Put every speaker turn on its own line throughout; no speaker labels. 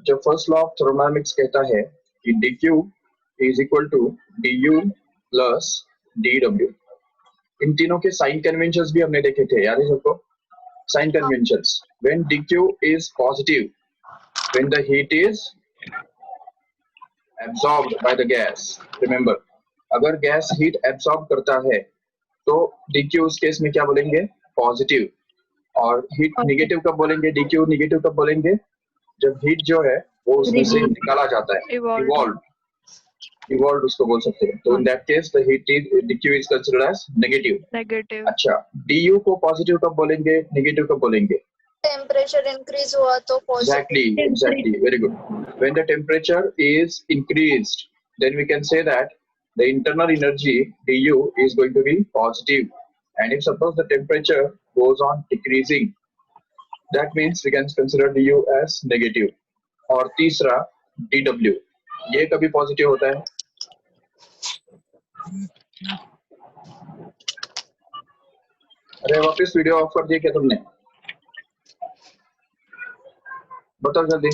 जो first law of thermodynamics कहता है कि dq is equal to du plus dw। इन तीनों के साइन कन्वेंशंस भी हमने देखे थे, याद है सबको? Sign conventions, when dq is positive, when the heat is absorbed by the gas, remember, अगर गैस हीट एब्सॉर्ब करता है तो dq उस केस में क्या बोलेंगे? पॉजिटिव। और हीट निगेटिव कब बोलेंगे? dq निगेटिव कब बोलेंगे? जब हीट जो है वो उसमें से निकाला जाता है, इवॉल्व उसको बोल सकते हैं। तो in that case the heat is dq is considered as negative. अच्छा, du को पॉजिटिव कब बोलेंगे, नेगेटिव कब बोलेंगे?
टेम्परेचर इंक्रीज हुआ तो positive.
Exactly, very good. When the temperature is increased, then we can say that the internal energy du is going to be positive. And if suppose the temperature goes on decreasing, that means we can consider du as negative. और तीसरा dw, ये कभी positive होता है? अरे वापस video of कर दिया क्या तुमने? बताओ जल्दी।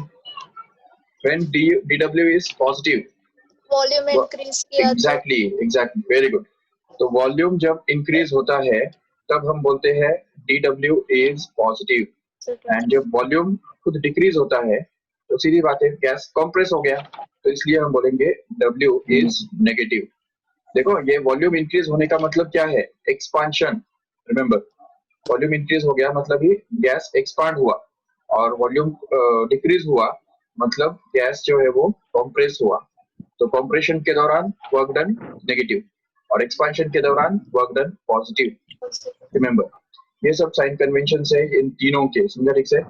When dw is positive,
volume increase किया।
Exactly, very good. तो वॉल्यूम जब इंक्रीज होता है तब हम बोलते हैं dw इज पॉजिटिव। एंड जब वॉल्यूम खुद डिक्रीज होता है तो सीधी बात है, गैस कंप्रेस हो गया, तो इसलिए हम बोलेंगे w इज नेगेटिव। देखो, ये वॉल्यूम इंक्रीज होने का मतलब क्या है? एक्सपांशन। रिमेम्बर, वॉल्यूम इंक्रीज हो गया मतलब ही गैस एक्सपांड हुआ, और वॉल्यूम डिक्रीज हुआ मतलब गैस जो है वो कंप्रेस हुआ। तो कंप्रेशन के दौरान वर्क डन नेगेटिव और एक्सपांशन के दौरान वर्क डन पॉजिटिव। रिमेम्बर, ये सब साइन कन्वेंशन है इन तीनों के, समझा ठीक से?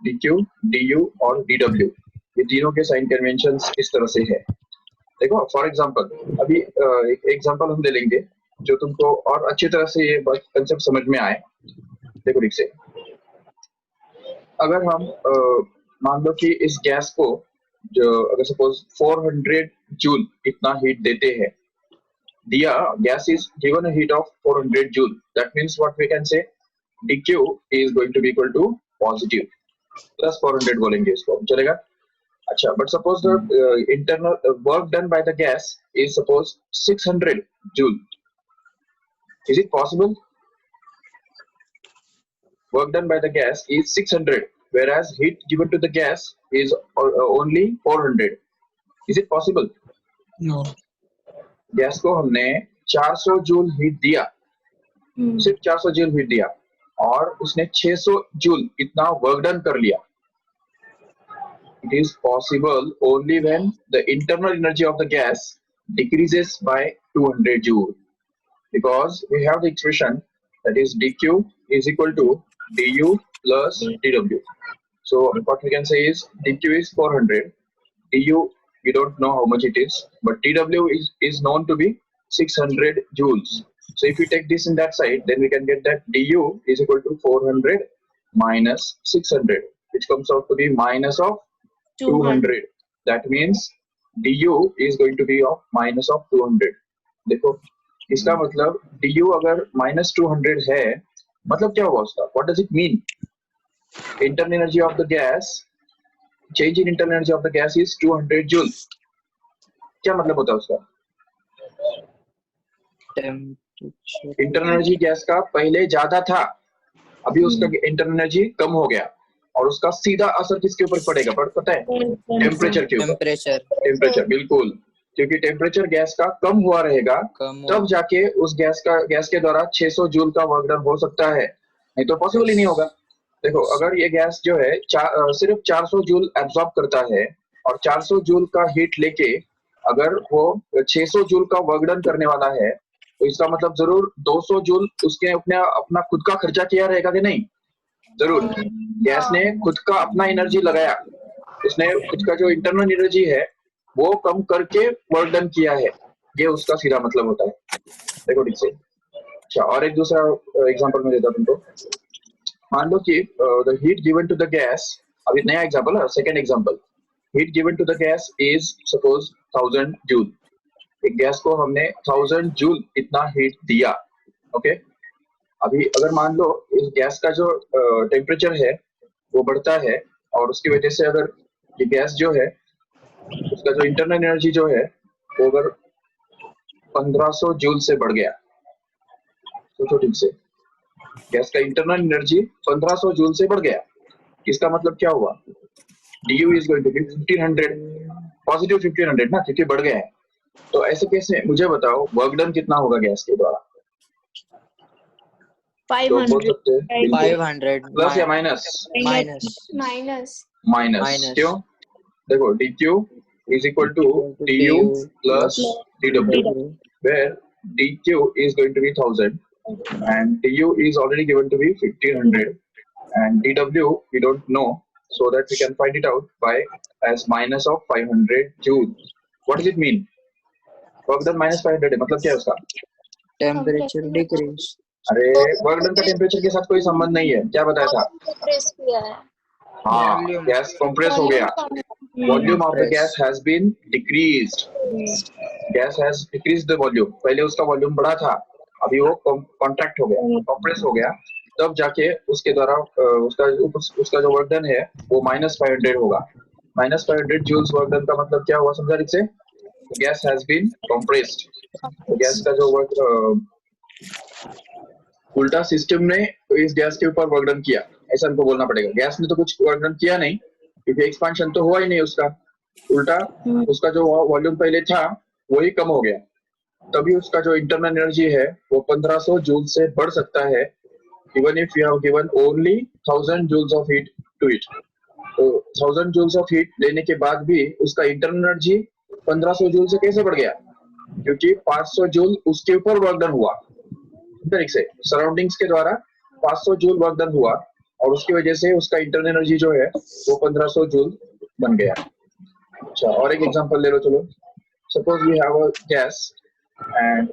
dq, du और dw, ये तीनों के साइन कन्वेंशन इस तरह से है। देखो फॉर एग्जांपल, अभी एक एग्जांपल हम ले लेंगे जो तुमको और अच्छी तरह से ये कंसेप्ट समझ में आए। देखो ठीक से, अगर हम मान लो कि इस गैस को जो अगर सपोज 400 जूल इतना हीट देते हैं, दिया, gas is given a heat of 400 joule, that means what we can say dq is going to be equal to positive plus 400 बोलेंगे इसको, चलेगा? अच्छा, but suppose the internal work done by the gas is suppose 600 joule, is it possible? Work done by the gas is 600, whereas heat given to the gas is only 400. Is it possible?
No.
Gas को हमने 400 joule heat दिया, सिर्फ 400 joule heat दिया, और उसने 600 joule इतना work done कर लिया। It is possible only when the internal energy of the gas decreases by 200 joule, because we have the expression that is dq is equal to du plus dw. So what we can say is dq is 400, du we don't know how much it is, but dw is known to be 600 joules. So if we take this in that side, then we can get that du is equal to 400 minus 600, which comes out to be minus of 200. That means du is going to be of minus of 200. देखो, इसका मतलब du अगर minus 200 है, मतलब क्या होगा उसका? What does it mean? Internal energy of the gas, change in internal energy of the gas is 200 joule. क्या मतलब होता है उसका? इंटरनल एनर्जी गैस का पहले ज्यादा था, अभी उसका इंटरनल एनर्जी कम हो गया, और उसका सीधा असर किसके ऊपर पड़ेगा? पता है? टेम्परेचर के ऊपर। टेम्परेचर, बिल्कुल, क्योंकि टेम्परेचर गैस का कम हुआ रहेगा, तब जाके उस गैस के द्वारा 600 जूल का वर्क डन हो सकता है, नहीं तो पॉसिबल ही नहीं होगा। देखो, अगर ये गैस जो है सिर्फ 400 जूल एब्जॉर्ब करता है, और 400 जूल का हीट लेके अगर वो 600 जूल का वर्क डन करने वाला है, तो इसका मतलब जरूर 200 जूल उसके अपना खुद का खर्चा किया रहेगा कि नहीं? जरूर। गैस ने खुद का अपना एनर्जी लगाया, उसने खुद का जो इंटरनल एनर्जी है वो कम करके वर्क डन किया है, ये उसका सीधा मतलब होता है। देखो ठीक से। अच्छा, और एक दूसरा एग्जांपल मैं देता हूं तुमको। मान लो कि the heat given to the gas, अभी नया एग्जांपल है, second example, heat given to the gas is suppose 1000 joule. एक गैस को हमने 1000 जूल इतना हीट दिया, ओके। अभी अगर मान लो इस गैस का जो टेम्परेचर है वो बढ़ता है, और उसकी वजह से अगर ये गैस जो है उसका जो इंटरनल एनर्जी जो है वो अगर 1500 जूल से बढ़ गया, सोचो ठीक से, गैस का इंटरनल एनर्जी 1500 जूल से बढ़ गया, इसका मतलब क्या हुआ, du is going to be 1500, positive 1500 ना, क्योंकि बढ़ गया है। तो ऐसे केस में मुझे बताओ वर्क डन कितना होगा गैस के द्वारा?
500
तो बोल सकते हैं
500
प्लस या माइनस? माइनस क्यों? देखो dq is equal to du plus dw, where dq is going to be 1000 and du is already given to be 1500 and dw we don't know, so that we can find it out by as minus of 500 joule. What does it mean? Work done minus 500 है, मतलब क्या है उसका?
Temperature decrease.
अरे work done का temperature के साथ कोई संबंध नहीं है, क्या बताया था?
डिक्रीज किया है।
हाँ, गैस कंप्रेस हो गया, volume of the gas has been decreased, gas has decreased the volume. पहले उसका वॉल्यूम बढ़ा था, अभी वो कॉन्ट्रैक्ट हो गया, कंप्रेस हो गया, तब जाके उसके द्वारा उसका जो वर्क डन है वो -500 होगा। -500 जूल्स वर्क डन का मतलब क्या हुआ, समझा ठीक से? Gas has been compressed. तो गैस का जो वर्क उल्टा सिस्टम ने इस गैस के ऊपर वर्क डन किया, ऐसा हमको बोलना पड़ेगा। गैस ने तो कुछ वर्क डन किया नहीं, क्योंकि एक्सपांशन तो हुआ ही नहीं उसका, उल्टा उसका जो वॉल्यूम पहले था वही कम हो गया, तभी उसका जो इंटरनल एनर्जी है वो 1500 जूल से बढ़ सकता है, even if you have given only 1000 joules of heat to it. तो 1000 जूल्स ऑफ हीट लेने के बाद भी उसका इंटरनल एनर्जी 1500 जूल से कैसे बढ़ गया? क्योंकि 500 जूल उसके ऊपर वर्क डन हुआ, तरीके से सराउंडिंग्स के द्वारा 500 जूल वर्क डन हुआ, और उसकी वजह से उसका इंटरनल एनर्जी जो है वो 1500 जूल बन गया। अच्छा, और एक एग्जांपल ले लो, चलो suppose we have a gas and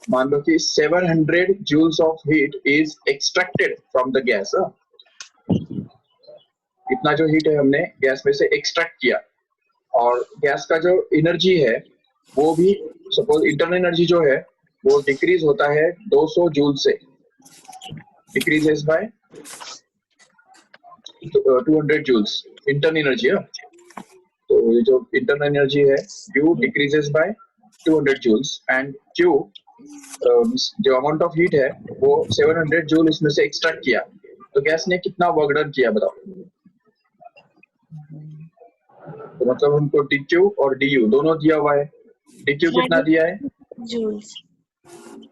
मान लो कि 700 joules of heat is extracted from the gas. इतना जो हीट है हमने गैस में से एक्सट्रैक्ट किया, और गैस का जो एनर्जी है वो भी सपोज इंटरनल एनर्जी जो है वो डिक्रीज होता है 200 जूल से, decreases by 200 joules internal energy है। तो ये जो इंटरनल एनर्जी है U decreases by 200 joules and Q जो अमाउंट ऑफ हीट है वो 700 जूल इसमें से एक्सट्रैक्ट किया, तो गैस ने कितना वर्क डन किया बताओ? तो मतलब हमको dQ और du दोनों दिया हुआ है। dQ कितना दिया है?
जूल्स।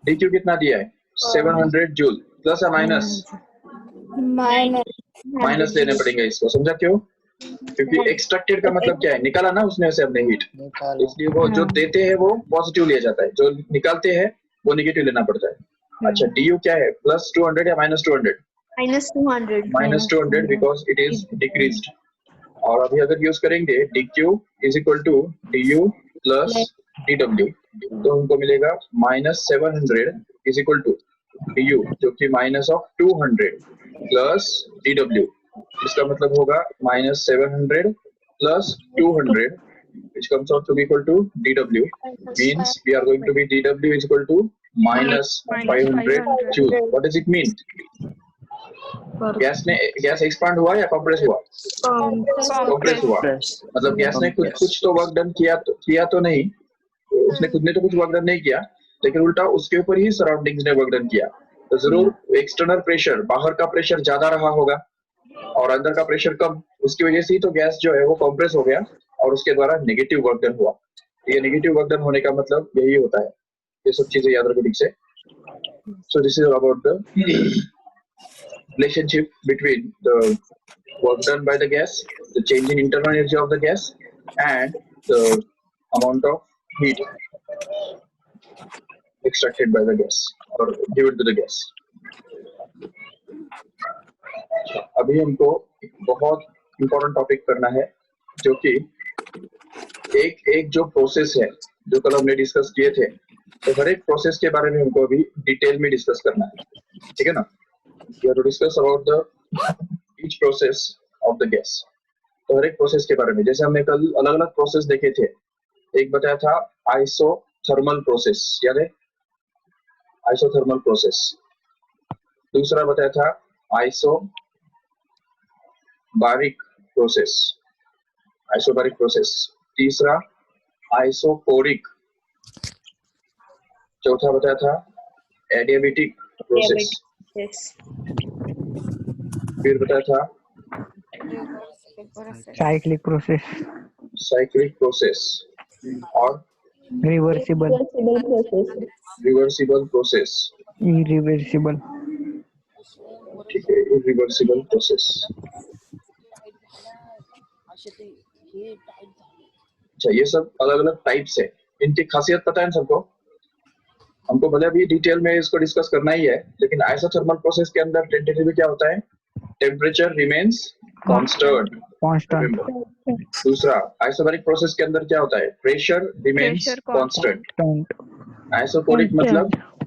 dQ कितना दिया है? 700 जूल, प्लस या माइनस? माइनस लेने पड़ेंगे इसको, समझा क्यों? क्योंकि एक्सट्रैक्टेड का मतलब क्या है, निकाला ना उसमें से हमने हीट, इसलिए वो जो देते हैं वो पॉजिटिव लिया जाता है, जो निकालते हैं वो नेगेटिव लेना पड़ता है। अच्छा, du क्या है, प्लस 200 या minus 200? Minus 200 because it is decreased. और अभी अगर यूज करेंगे dq is equal to du plus dw, तो हमको मिलेगा -700 इज इक्वल टू du जो कि माइनस ऑफ 200 प्लस dw, इसका मतलब होगा -700 plus 200 which comes out to be equal to dw, means we are going to be dw is equal to -500 joule. What does it mean? Gas expand हुआ या compress हुआ? Compress हुआ, मतलब gas ने कुछ तो वर्क डन किया तो नहीं, उसने खुद ने तो कुछ वर्क डन नहीं किया, लेकिन उल्टा उसके ऊपर ही सराउंडिंग्स ने वर्क डन किया। तो जरूर एक्सटर्नल प्रेशर, बाहर का प्रेशर ज्यादा रहा होगा और अंदर का प्रेशर कम, उसकी वजह से ही तो गैस जो है वो कंप्रेस हो गया और उसके द्वारा नेगेटिव वर्क डन हुआ। ये नेगेटिव वर्क डन होने का मतलब यही होता है, ये सब चीजें याद रखो ठीक से। सो this is about the relationship between the work done by the gas, the change in internal energy of the gas, and the amount of heat extracted by the gas or given to the gas. अभी हमको बहुत important topic करना है, जो कि एक जो process है जो कल हमने डिस्कस किए थे, तो हर एक प्रोसेस के बारे में हमको अभी डिटेल में डिस्कस करना है, ठीक है ना? We have to discuss about the each process of the gas. तो हर एक प्रोसेस के बारे में, जैसे हमने कल अलग अलग प्रोसेस देखे थे, एक बताया था आइसोथर्मल प्रोसेस, याद है? Isothermal process. दूसरा बताया था आइसोबारिक प्रोसेस, आइसोबैरिक प्रोसेस। तीसरा आइसोपोरिक, चौथा बताया था एडियाबेटिक प्रोसेस, फिर बताया था
साइक्लिक प्रोसेस,
साइक्लिक प्रोसेस और
रिवर्सिबल
रिवर्सिबल प्रोसेस।
इरिवर्सिबल।
ठीक है, इरिवर्सिबल प्रोसेस। अच्छा, ये सब अलग अलग टाइप्स है, इनकी खासियत पता है सबको? हमको भले अभी डिटेल में इसको डिस्कस करना ही है, लेकिन आइसोथर्मल प्रोसेस के अंदर टेंटेटिवली क्या होता है? Temperature remains constant. दूसरा आइसोबैरिक प्रोसेस के अंदर क्या होता है? Pressure remains constant. आइसोपोरिक मतलब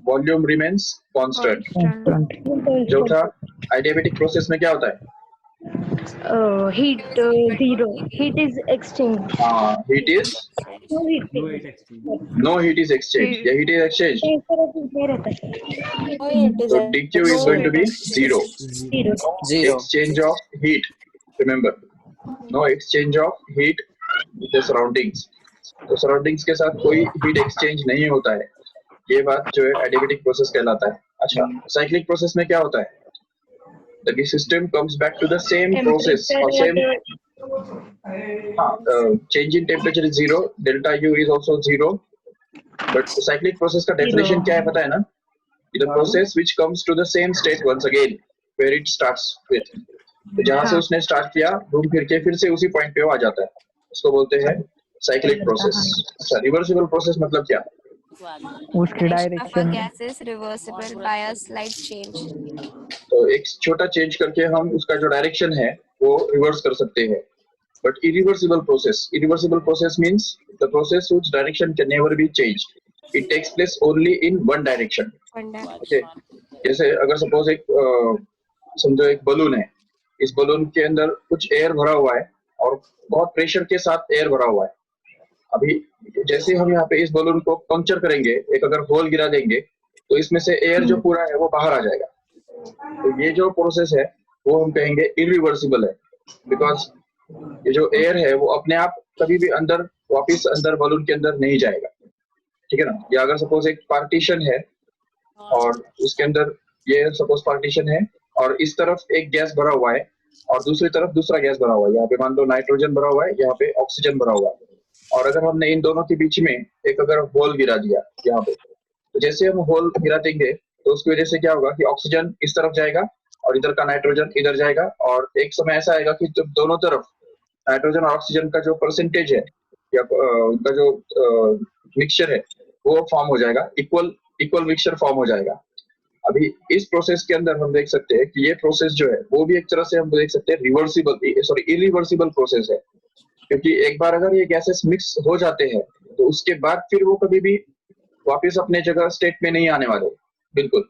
वॉल्यूम रिमेन्स कांस्टेंट। चौथा एडियाबेटिक प्रोसेस में क्या होता है?
Heat zero. Heat is exchanged.
Heat is no heat is exchange या heat is exchange, so dq is going to be zero. Exchange of heat, remember, no exchange of heat with the surroundings. तो surroundings के साथ कोई heat exchange नहीं होता है, ये बात जो है एडियाबेटिक प्रोसेस कहलाता है। अच्छा, साइक्लिक प्रोसेस में क्या होता है? The system comes back to the same process or same change in temperature is zero, delta U is also zero, but cyclic process का definition क्या है पता है ना? The process which comes to the same state once again where it starts with, तो जहाँ से उसने स्टार्ट किया घूम फिर के फिर से उसी पॉइंट पे वो आ जाता है, उसको बोलते हैं साइक्लिक प्रोसेस। अच्छा, रिवर्सिबल प्रोसेस मतलब क्या?
उसकी direction
gases reversible by a slight change.
तो एक छोटा चेंज करके हम उसका जो डायरेक्शन है वो रिवर्स कर सकते हैं। But irreversible process means the process which direction can never be changed, it takes place only in one direction. Okay, जैसे अगर सपोज एक समझो एक बलून है, इस बलून के अंदर कुछ एयर भरा हुआ है और बहुत प्रेशर के साथ एयर भरा हुआ है। अभी जैसे हम यहाँ पे इस बलून को पंक्चर करेंगे, एक अगर होल गिरा देंगे तो इसमें से एयर जो पूरा है वो बाहर आ जाएगा। तो ये जो प्रोसेस है वो हम कहेंगे इरिवर्सिबल है, बिकॉज ये जो एयर है वो अपने आप कभी भी अंदर वापस अंदर बलून के अंदर नहीं जाएगा। ठीक है ना? या अगर सपोज एक पार्टीशन है और उसके अंदर ये सपोज पार्टीशन है और इस तरफ एक गैस भरा हुआ है और दूसरी तरफ दूसरा गैस भरा हुआ है, यहाँ पे मान लो नाइट्रोजन भरा हुआ है, यहाँ पे ऑक्सीजन भरा हुआ है, और अगर हमने इन दोनों के बीच में एक अगर होल गिरा दिया यहाँ पे, तो जैसे हम होल गिरा देंगे तो उसकी वजह से क्या होगा कि ऑक्सीजन इस तरफ जाएगा और इधर का नाइट्रोजन इधर जाएगा, और एक समय ऐसा आएगा कि जब दोनों तरफ नाइट्रोजन और ऑक्सीजन का जो परसेंटेज है या उनका जो मिक्सचर है वो फॉर्म हो जाएगा, इक्वल मिक्सचर फॉर्म हो जाएगा। अभी इस प्रोसेस के अंदर हम देख सकते हैं कि ये प्रोसेस जो है वो भी एक तरह से हम देख सकते हैं इरिवर्सिबल प्रोसेस है, क्योंकि एक बार अगर ये गैसेस मिक्स हो जाते हैं तो उसके बाद फिर वो कभी भी वापस अपने जगह स्टेट में नहीं आने वाले, बिल्कुल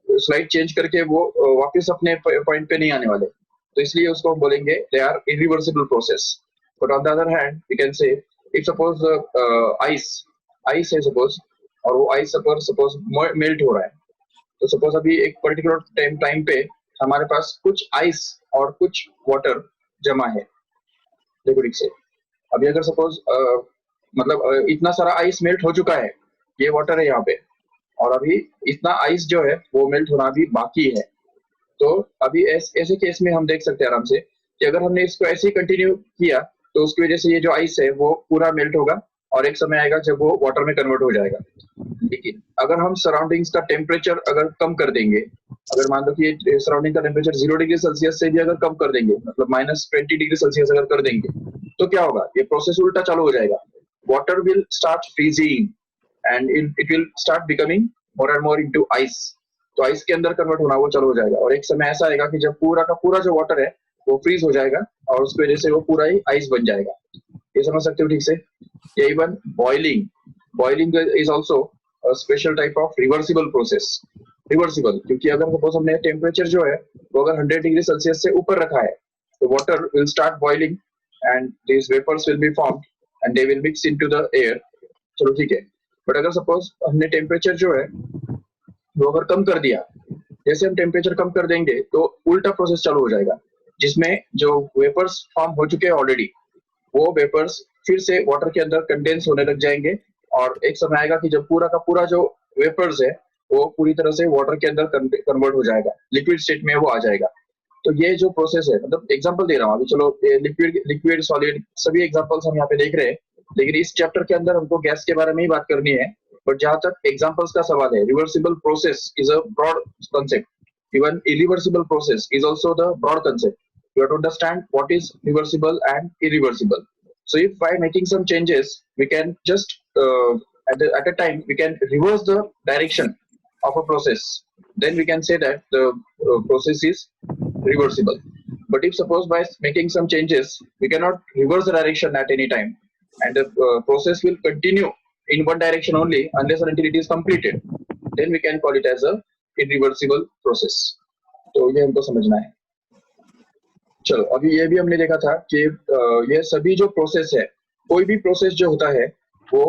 स्लाइड चेंज करके वो वापस अपने पॉइंट पे नहीं आने वाले, तो इसलिए उसको हम बोलेंगे they are irreversible process. But on the other hand we can say if suppose ice है सपोज, और वो आइस सपोज मेल्ट हो रहा है, तो सपोज अभी एक पर्टिकुलर टाइम पे हमारे पास कुछ आइस और कुछ वाटर जमा है। देखो ठीक से, अभी अगर सपोज मतलब इतना सारा आइस मेल्ट हो चुका है, ये वाटर है यहाँ पे, और अभी इतना आइस जो है वो मेल्ट होना भी बाकी है। तो अभी ऐसे केस में हम देख सकते हैं आराम से कि अगर हमने इसको ऐसे ही कंटिन्यू किया तो उसकी वजह से ये जो आइस है वो पूरा मेल्ट होगा और एक समय आएगा जब वो वाटर में कन्वर्ट हो जाएगा। लेकिन अगर हम सराउंडिंग्स का टेम्परेचर अगर कम कर देंगे, अगर मान लो कि ये सराउंडिंग का टेम्परेचर 0 डिग्री सेल्सियस से भी अगर कम कर देंगे, मतलब -20 डिग्री सेल्सियस अगर कर देंगे, तो क्या होगा? ये प्रोसेस उल्टा चालू हो जाएगा। Water will start freezing and it will start becoming more and more into ice. तो आइस के अंदर कन्वर्ट होना वो चालू हो जाएगा, और एक समय ऐसा आएगा कि जब पूरा का पूरा जो वाटर है वो फ्रीज हो जाएगा और उसकी वजह से वो पूरा ही आइस बन जाएगा। ये समझ सकते हो ठीक से? ये even boiling is also special type of reversible process. Reversible क्योंकि अगर सपोज हमने टेम्परेचर जो है वो अगर 100 डिग्री सेल्सियस से ऊपर रखा है तो water will start boiling and this vapours will be formed and they will mix into the air. चलो ठीक है, बट अगर सपोज हमने टेम्परेचर जो है वो अगर कम कर दिया, जैसे हम टेम्परेचर कम कर देंगे तो उल्टा प्रोसेस चालू हो जाएगा। जिसमें जो वेपर्स फॉर्म हो चुके हैं ऑलरेडी, वो वेपर्स फिर से वाटर के अंदर कंडेंस होने लग जाएंगे और एक समय आएगा कि जब पूरा का पूरा जो वेपर्स है वो पूरी तरह से वाटर के अंदर कन्वर्ट हो जाएगा, लिक्विड स्टेट में वो आ जाएगा। तो ये जो प्रोसेस है, मतलब एग्जांपल दे रहा हूँ अभी, चलो लिक्विड सॉलिड सभी एग्जांपल्स हम यहाँ पे देख रहे हैं, लेकिन इस चैप्टर के अंदर हमको गैस के बारे में ही बात करनी है। बट जहां तक एग्जांपल्स का सवाल है, reversible process is a broad concept, even irreversible process is also the broad concept. You have to understand what is reversible and irreversible. So if by making some changes we can just at a time we can reverse the direction of a process, then we can say that the process is reversible. But if suppose by making some changes we cannot reverse the direction at any time, and the process will continue in one direction only unless and until it is completed, then we can call it as a irreversible process. तो ये हमको समझना है। चलो अभी ये भी हमने देखा था कि ये सभी जो प्रोसेस है, कोई भी प्रोसेस जो होता है वो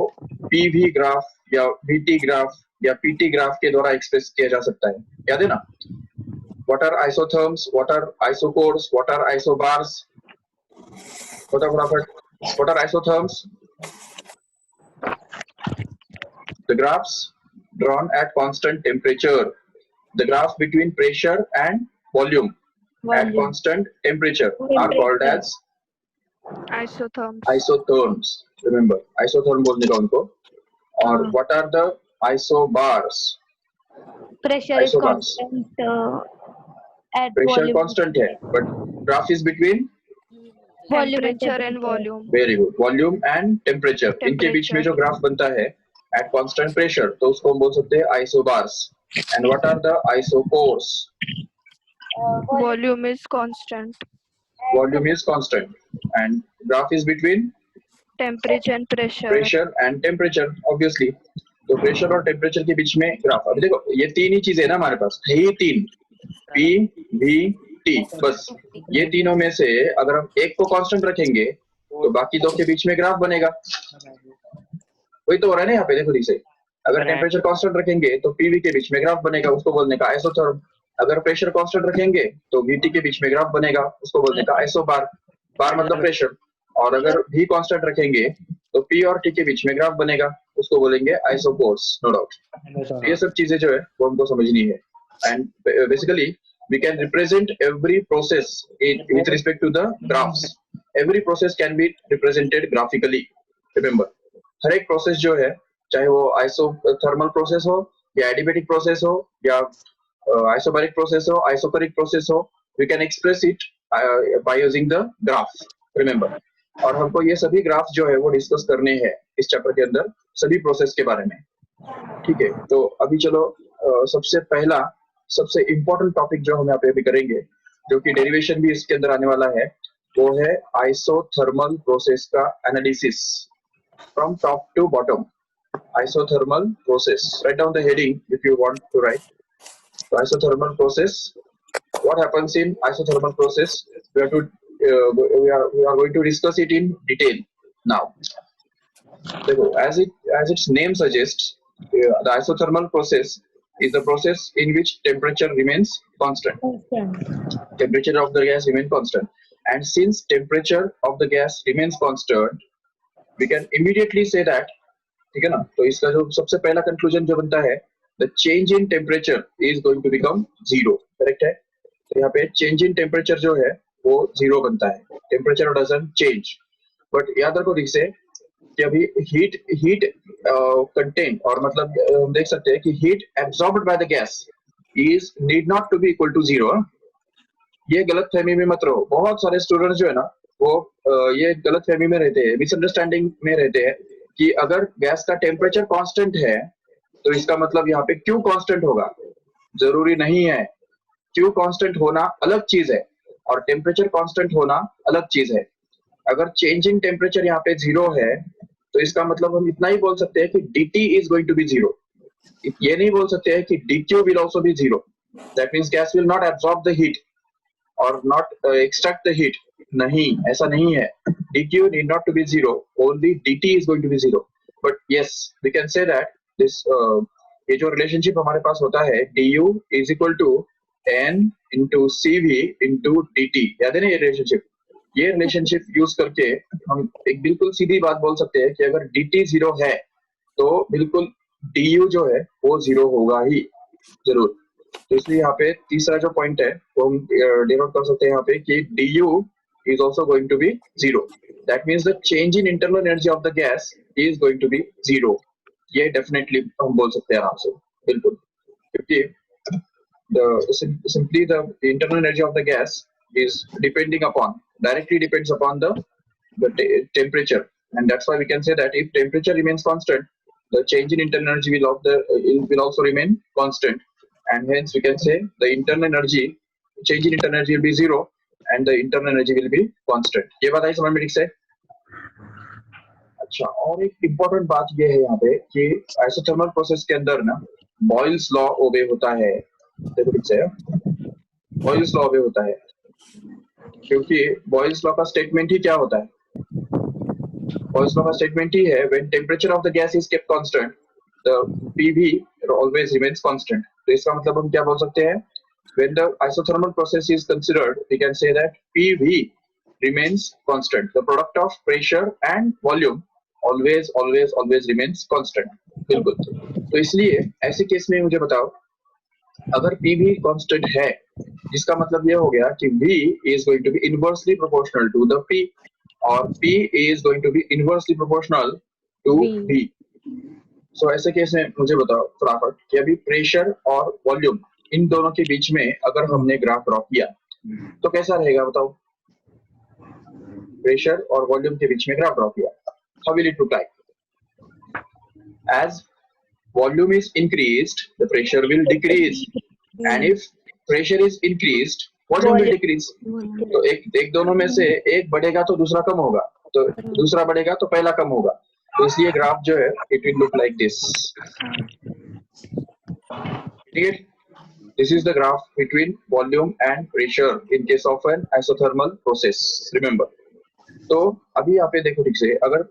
पीवी ग्राफ या वीटी ग्राफ या पीटी ग्राफ के द्वारा एक्सप्रेस किया जा सकता है, याद है ना? What are isotherms, what are isocores, what are isobars, what are isotherms? The graphs drawn at constant temperature, the graphs between pressure and volume at constant temperature are called as isotherms. Remember, isotherm बोलने का उनको। और what are the isobars?
Pressure is constant at
pressure
volume.
constant है, but graph is between
Temperature and volume.
very good, volume and temperature. इनके बीच में जो graph बनता है at constant pressure, तो उसको हम बोल सकते हैं isobars. And what are the isocores?
Volume is constant.
Volume is constant and graph is between
Temperature and pressure.
pressure and temperature, obviously. तो pressure और temperature के बीच में ग्राफ। अभी देखो ये तीन ही चीजें है ना हमारे पास, ये तीन P, V, T, बस ये तीनों में से अगर हम एक को कांस्टेंट रखेंगे तो बाकी दो के बीच में ग्राफ बनेगा। वही तो हो रहा है ना यहाँ पे, देखो ठीक से। अगर टेम्परेचर कांस्टेंट रखेंगे तो पीवी के बीच में ग्राफ बनेगा, उसको बोलने का आइसोथर्म। अगर प्रेशर कांस्टेंट रखेंगे तो वीटी के बीच में ग्राफ बनेगा, उसको बोलने का आइसोबार। बार मतलब प्रेशर। और अगर भी कांस्टेंट रखेंगे तो पी और टी के बीच में ग्राफ बनेगा, उसको बोलेंगे आइसोकोर्स, नो डाउट। ये सब चीजें जो है वो हमको समझनी है। And basically we can represent every process with respect to the graphs. Every process can be represented graphically. Remember, हर एक प्रोसेस जो है, चाहे वो आइसोथर्मल प्रोसेस हो या एडिबेटिक प्रोसेस हो या आइसोबैरिक प्रोसेस हो, आइसोकरिक प्रोसेस हो, we can express it by using the graph. Remember, और हमको ये सभी ग्राफ जो है वो डिस्कस करने हैं इस चैप्टर के अंदर, सभी प्रोसेस के बारे में। ठीक है, तो अभी चलो सबसे पहला सबसे इम्पोर्टेंट टॉपिक जो हम यहाँ पे अभी करेंगे, जो कि डेरिवेशन भी इसके अंदर आने वाला है, वो है आइसोथर्मल प्रोसेस का analysis from top to bottom. Isothermal process, right down the heading if you want to write. So isothermal process, what happens in isothermal process? We are going to discuss it in detail now. देखो, as its name suggests, the isothermal process is the process in which temperature remains constant. Temperature of the gas remains constant, and since temperature of the gas remains constant, we can immediately say that, ठीक है ना? तो इसका जो सबसे पहला conclusion जो बनता है, the change in temperature is going to become zero. Correct है? तो यहाँ पे change in temperature जो है वो जीरो बनता है, temperature doesn't change. बट याद रखो ठीक से कि अभी heat content, और मतलब हम देख सकते हैं कि heat absorbed by the gas is need not to be equal to zero. ये गलत फहमी में मत रहो। बहुत सारे स्टूडेंट्स जो है ना वो ये गलत फहमी में रहते हैं, मिसअंडरस्टैंडिंग में रहते हैं कि अगर गैस का टेम्परेचर कांस्टेंट है तो इसका मतलब यहाँ पे क्यू कांस्टेंट होगा। जरूरी नहीं है। क्यू कांस्टेंट होना अलग चीज है और टेम्परेचर कांस्टेंट होना अलग चीज है। अगर चेंजिंग टेम्परेचर यहाँ पे जीरो है तो इसका मतलब हम इतना ही बोल सकते हैं कि dt is going to be zero. ये नहीं बोल सकते हैं कि dq will also be zero. That means gas will not absorb the heat और नॉट एक्सट्रैक्ट द हीट। नहीं, ऐसा नहीं है। dq need not to be zero, only dt is going to be zero. But yes, we can say that this ये जो relationship हमारे पास होता है du is equal to n into CV into dt। याद है ना ये रिलेशनशिप? ये रिलेशनशिप यूज करके हम एक बिल्कुल सीधी बात बोल सकते हैं कि अगर dt 0 है तो बिल्कुल du जो है वो 0 होगा ही जरूर। तो इसलिए यहाँ पे तीसरा जो पॉइंट है वो हम डिनोट कर सकते हैं यहाँ पे कि du is also going to be 0। That means the change in internal energy of the gas is going to be 0। ये डेफिनेटली हम बोल सकते हैं आराम से, बिल्कुल, क्योंकि simply the internal energy of the gas is directly depends upon the temperature, and that's why we can say that if temperature remains constant, the change in internal energy will also remain constant, and hence we can say the change in internal energy will be 0 and the internal energy will be constant। ये बात आई समझ में ठीक से? अच्छा, और एक important बात ये है यहाँ पे कि आइसोथर्मल प्रोसेस के अंदर ना बॉयल्स लॉ ओबे होता है। देखो ठीक से, बॉयल्स लॉ ओबे होता है क्योंकि बॉयल्स लॉ का स्टेटमेंट ही क्या होता है? बॉयल्स लॉ का स्टेटमेंट ही है when temperature of the gas is kept constant the PV always remains constant। तो इसका मतलब हम क्या बोल सकते हैं? When the isothermal process is considered, we can say that PV remains constant। The product of pressure and volume always remains constant। बिल्कुल। तो इसलिए ऐसे केस में मुझे बताओ, अगर PV constant है, जिसका मतलब ये हो गया कि V is going to be inversely proportional to the P और P is going to be inversely proportional to V। So ऐसे केस में मुझे बताओ फटाफट कि अभी प्रेशर और वॉल्यूम इन दोनों के बीच में अगर हमने ग्राफ ड्रॉ किया तो कैसा रहेगा बताओ? प्रेशर और वॉल्यूम के बीच में ग्राफ ड्रॉ किया, how will it look like? As volume is increased, the pressure will decrease, and if pressure is increased, volume will decrease। तो एक दोनों में से एक बढ़ेगा तो दूसरा कम होगा, तो दूसरा बढ़ेगा तो पहला कम होगा। तो इसलिए ग्राफ जो है it will look like this। ठीक है? This is the graph between volume and pressure in case of an isothermal process। Remember। तो अभी यहाँ पे देखो ठीक से, अगर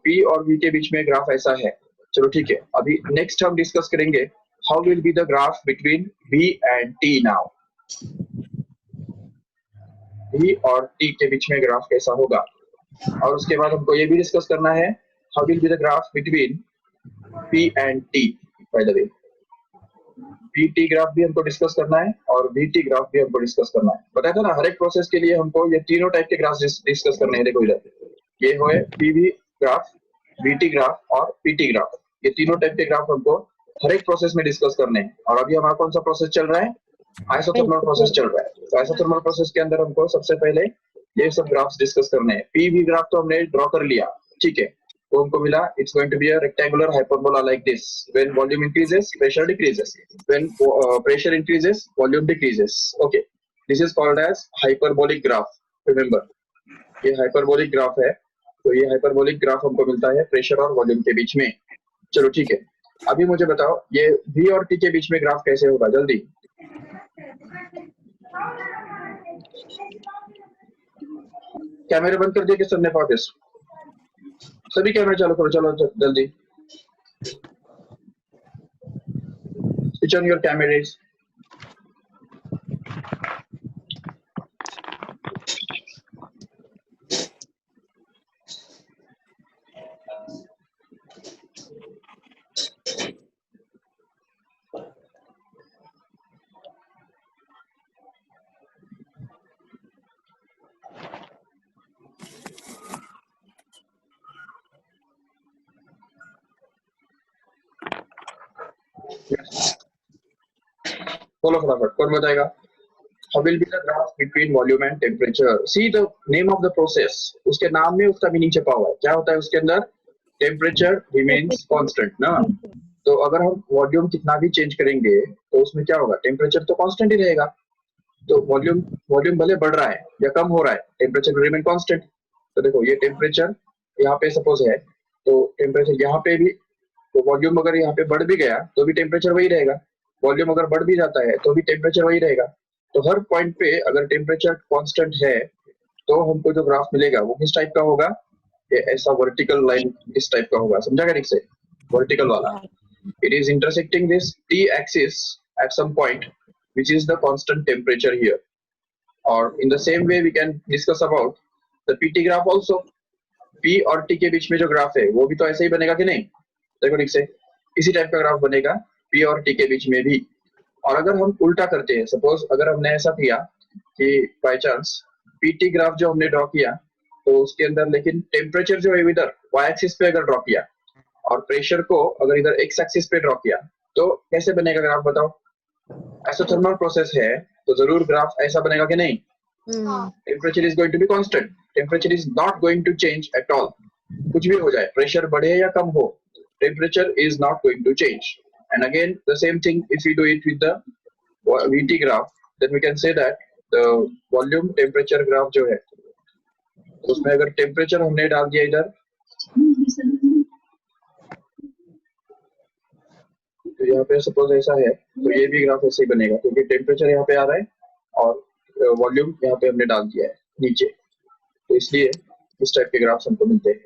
P और V के बीच में ग्राफ ऐसा है, चलो ठीक है, अभी नेक्स्ट हम डिस्कस करेंगे how will be the graph between V and T now। V और T के बीच में ग्राफ कैसा होगा, और उसके बाद हमको ये भी डिस्कस करना है how will be the graph between P and T। by the way, PT graph भी हमको डिस्कस करना है और VT ग्राफ भी हमको डिस्कस करना है। बताया था ना, हर एक प्रोसेस के लिए हमको ये तीनों टाइप के ग्राफ डिस्कस करने हैं। देखो इधर ये है PV ग्राफ, VT ग्राफ और PT ग्राफ। ये तीनों टाइप के ग्राफ हमको हर एक प्रोसेस में डिस्कस करने हैं। और अभी हमारा कौन सा प्रोसेस चल रहा है? आइसोथर्मल प्रोसेस चल रहा है। तो आइसोथर्मल प्रोसेस के अंदर हमको सबसे पहले ये सब ग्राफ्स डिस्कस करने हैं। PV ग्राफ तो हमने ड्रॉ कर लिया, ठीक है, तो हमको मिला it's going to be a rectangular hyperbola like this। when volume increases, pressure decreases, when pressure increases, volume decreases। okay, this is called as hyperbolic graph। remember, ये hyperbolic graph है। तो ये hyperbolic graph हमको मिलता है pressure और volume के बीच में। चलो ठीक है, अभी मुझे बताओ ये V और T के बीच में ग्राफ कैसे होगा? जल्दी कैमरे बंद कर दिए कि सबने? वापस सभी कैमरे चालू करो, चलो जल्दी। Switch on your cameras. बोलो फटाफट, कौन बताएगा? How will be the graph between volume and temperature? See the name of the process, उसके नाम में उसका मीनिंग छपा हुआ है। क्या होता है उसके अंदर? टेम्परेचर रिमेन्स कांस्टेंट ना। तो अगर हम वॉल्यूम कितना भी चेंज करेंगे तो उसमें क्या होगा? टेम्परेचर तो कांस्टेंट ही रहेगा। तो वॉल्यूम भले बढ़ रहा है या कम हो रहा है, टेम्परेचर रिमेन कांस्टेंट। तो देखो ये टेम्परेचर यहाँ पे सपोज है, तो टेम्परेचर यहाँ पे भी, तो वॉल्यूम अगर यहाँ पे बढ़ भी गया तो भी टेम्परेचर वही रहेगा, वॉल्यूम अगर बढ़ भी जाता है तो भी टेम्परेचर वही रहेगा। तो हर पॉइंट पे अगर टेम्परेचर कांस्टेंट है तो हमको जो ग्राफ मिलेगा वो किस टाइप का होगा? ये ऐसा वर्टिकल लाइन इस टाइप का होगा। समझा क्या ठीक से? वर्टिकल वाला। It is intersecting this T axis at some point which is the constant temperature here. और in the same way we can discuss about the PT graph also. P और T के बीच में जो ग्राफ है वो भी तो ऐसे ही बनेगा कि नहीं? देखो ठीक से इसी टाइप का ग्राफ बनेगा P और T के बीच में भी. और अगर हम उल्टा करते हैं, सपोज अगर हमने ऐसा किया कि बाय चांस PT ग्राफ जो हमने ड्रॉ किया तो उसके अंदर लेकिन टेम्परेचर जो है इधर y एक्सिस पे अगर ड्रॉ किया और प्रेशर को अगर इधर x एक्सिस पे ड्रॉ किया तो कैसे बनेगा ग्राफ बताओ? आइसोथर्मल प्रोसेस है तो जरूर ग्राफ ऐसा बनेगा कि नहीं? Temperature is going to be constant, temperature is not going to change at all. कुछ भी हो जाए, प्रेशर बढ़े या कम हो, temperature is not going to change. And again, the same thing if we do it with the VT graph, then we can say that the volume temperature graph जो है, उसमें अगर temperature हमने डाल दिया इधर, तो यहाँ पे suppose ऐसा है, तो ये भी ग्राफ ऐसे ही बनेगा क्योंकि temperature यहाँ पे आ रहा है और वॉल्यूम यहाँ पे हमने डाल दिया है नीचे, तो इसलिए इस टाइप के ग्राफ्स हमको मिलते हैं.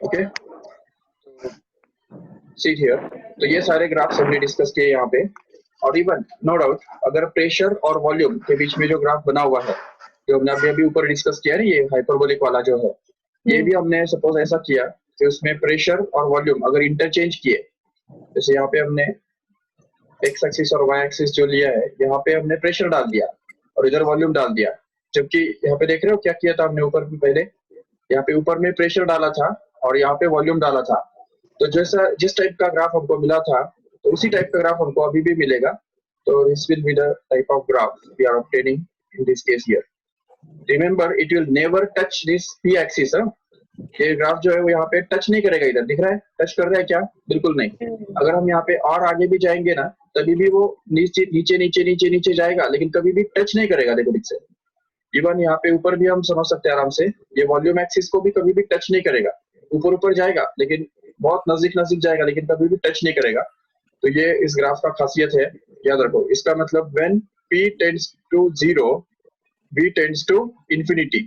Okay, see here. तो ये सारे ग्राफ्स हमने डिस्कस किए यहाँ पे. और इवन नो डाउट अगर प्रेशर और वॉल्यूम के बीच में जो ग्राफ बना हुआ है जो हमने अभी ऊपर डिस्कस किया ना, ये हाइपरबोलिक वाला जो है, ये भी हमने सपोज ऐसा किया कि उसमें प्रेशर और वॉल्यूम अगर इंटरचेंज किए, जैसे यहाँ पे हमने एक्स एक्सिस और वाई एक्सिस जो लिया है, यहाँ पे हमने प्रेशर डाल दिया और इधर वॉल्यूम डाल दिया, जबकि यहाँ पे देख रहे हो क्या किया था हमने ऊपर भी, पहले यहाँ पे ऊपर में प्रेशर डाला था और यहाँ पे वॉल्यूम डाला था. तो जैसा जिस टाइप का ग्राफ हमको मिला था तो उसी टाइप का ग्राफ हमको अभी भी मिलेगा. तो this will be the type of graph we are obtaining in this case here. Remember it will never touch this p axis. ये ग्राफ जो है वो यहाँ पे टच नहीं करेगा. इधर दिख रहा है टच कर रहा है क्या? बिल्कुल नहीं. अगर हम यहाँ पे और आगे भी जाएंगे ना तभी भी वो नीचे नीचे नीचे नीचे नीचे जाएगा, लेकिन कभी भी टच नहीं करेगा. देखो ठीक से इवन यहाँ पे ऊपर भी हम समझ सकते हैं आराम से, ये वॉल्यूम एक्सिस को भी कभी भी टच नहीं करेगा. ऊपर ऊपर जाएगा लेकिन बहुत नजदीक नजदीक जाएगा, लेकिन कभी भी टच नहीं करेगा. तो ये इस ग्राफ का खासियत है, याद रखो. इसका मतलब when p tends to 0 v tends to infinity,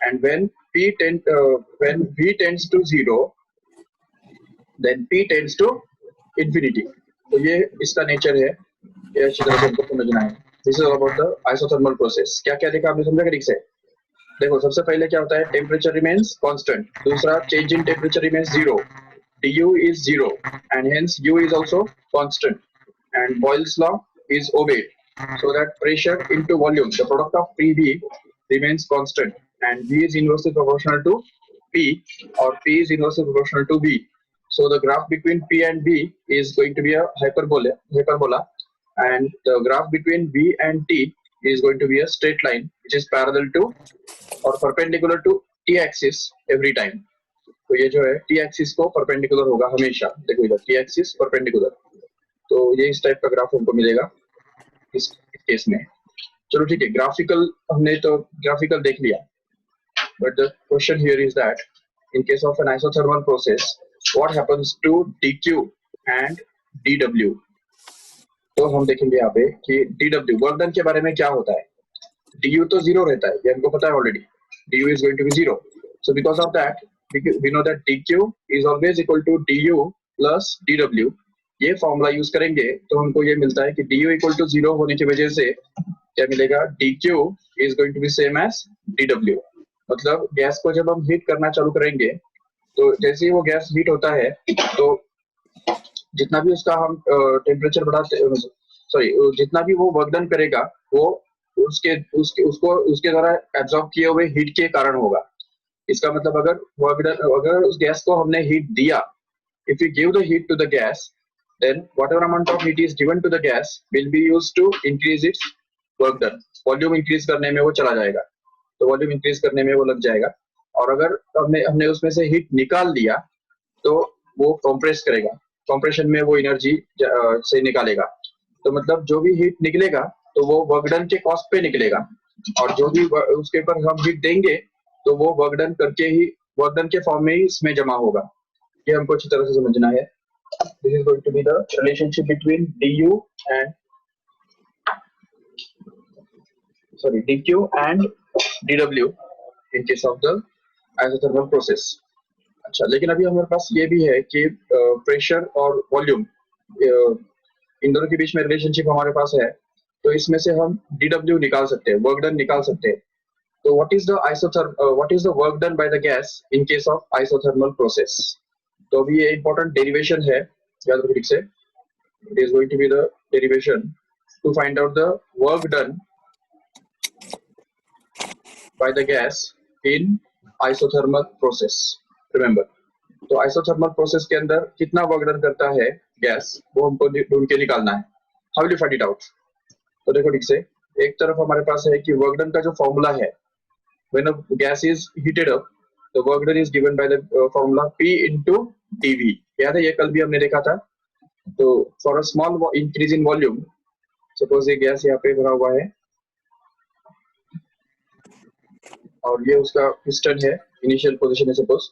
and when v tends to 0 then p tends to infinity. तो ये इसका नेचर है, ये अच्छी तरह से हमको समझना है. This is all about the isothermal process. क्या क्या देखा आपने, समझा ठीक से? देखो सबसे पहले क्या होता है, टेम्परेचर रिमेन्स कांस्टेंट. दूसरा, change in temperature remains 0, du is 0 and hence u is also constant, and Boyle's law is obeyed, so that pressure into volume, the product of PV remains constant, and V is inversely proportional to P, or P is inversely proportional to V. So the graph between P and V is going to be a hyperbola, and the graph between V and T is going to be a straight line which is parallel to or perpendicular to T axis every time. तो ये जो है T axis को perpendicular होगा हमेशा. देखो इधर T axis perpendicular, तो ये इस टाइप का ग्राफ हमको मिलेगा इस केस में. चलो ठीक है, ग्राफिकल हमने तो ग्राफिकल देख लिया, but the question here is that in case of an isothermal process what happens to dq and dw. तो हम देखेंगे यहाँ पे कि dw वर्क डन के बारे में क्या होता है. du तो 0 रहता है, ये हमको पता है already. du is going to be 0, so because of that we know that dq is always equal to du plus dw. ये फॉर्मूला यूज करेंगे तो हमको ये मिलता है कि du इक्वल टू 0 होने की वजह से क्या मिलेगा, dq is going to be same as dw. मतलब गैस को जब हम हीट करना चालू करेंगे तो जैसे ही वो गैस हीट होता है तो जितना भी उसका हम टेम्परेचर बढ़ाते, सॉरी जितना भी वो वर्क डन करेगा वो उसके द्वारा एब्जॉर्ब किए हुए हीट के कारण होगा. इसका मतलब अगर उस गैस को हमने हीट दिया, if you give the heat to the gas, then whatever amount of heat is given to the gas will be used to increase its work done. Volume increase करने में वो चला जाएगा, तो वॉल्यूम इंक्रीज करने में वो लग जाएगा। और अगर हमने उसमें से हीट निकाल लिया तो वो कंप्रेस करेगा, कंप्रेशन में वो एनर्जी से निकालेगा। तो मतलब जो भी हीट निकलेगा तो वो वर्क डन के कॉस्ट पे निकलेगा, और जो भी उसके ऊपर हम हीट देंगे तो वो वर्क डन करके ही वर्क डन के फॉर्म में ही इसमें जमा होगा। ये हमको अच्छी तरह से समझना है। This is going to be the relationship between dQ and dW in case of the isothermal process. अच्छा, लेकिन अभी हमारे पास ये भी है कि प्रेशर और वॉल्यूम इन दोनों के बीच में रिलेशनशिप हमारे पास है, तो इसमें से हम dW निकाल सकते हैं, वर्क डन निकाल सकते हैं। तो what is the work done by the gas in case of isothermal process? तो अभी ये important derivation है, याद रखो ठीक से। It is going to be the derivation to find out the work done by the gas in isothermal process. Remember, तो isothermal process के अंदर कितना वर्क डन करता है गैस, वो हमको ढूंढ के निकालना है। How will you find it out? तो देखो ठीक से, एक तरफ हमारे पास है कि वर्क डन का जो फॉर्मूला है, when a gas is heated up, the work done is given by the formula P into dV। याद है, ये कल भी हमने देखा था। तो for a small increase in volume, suppose ये गैस यहाँ पे भरा हुआ है और ये उसका पिस्टन है, इनिशियल पोजीशन है, सपोज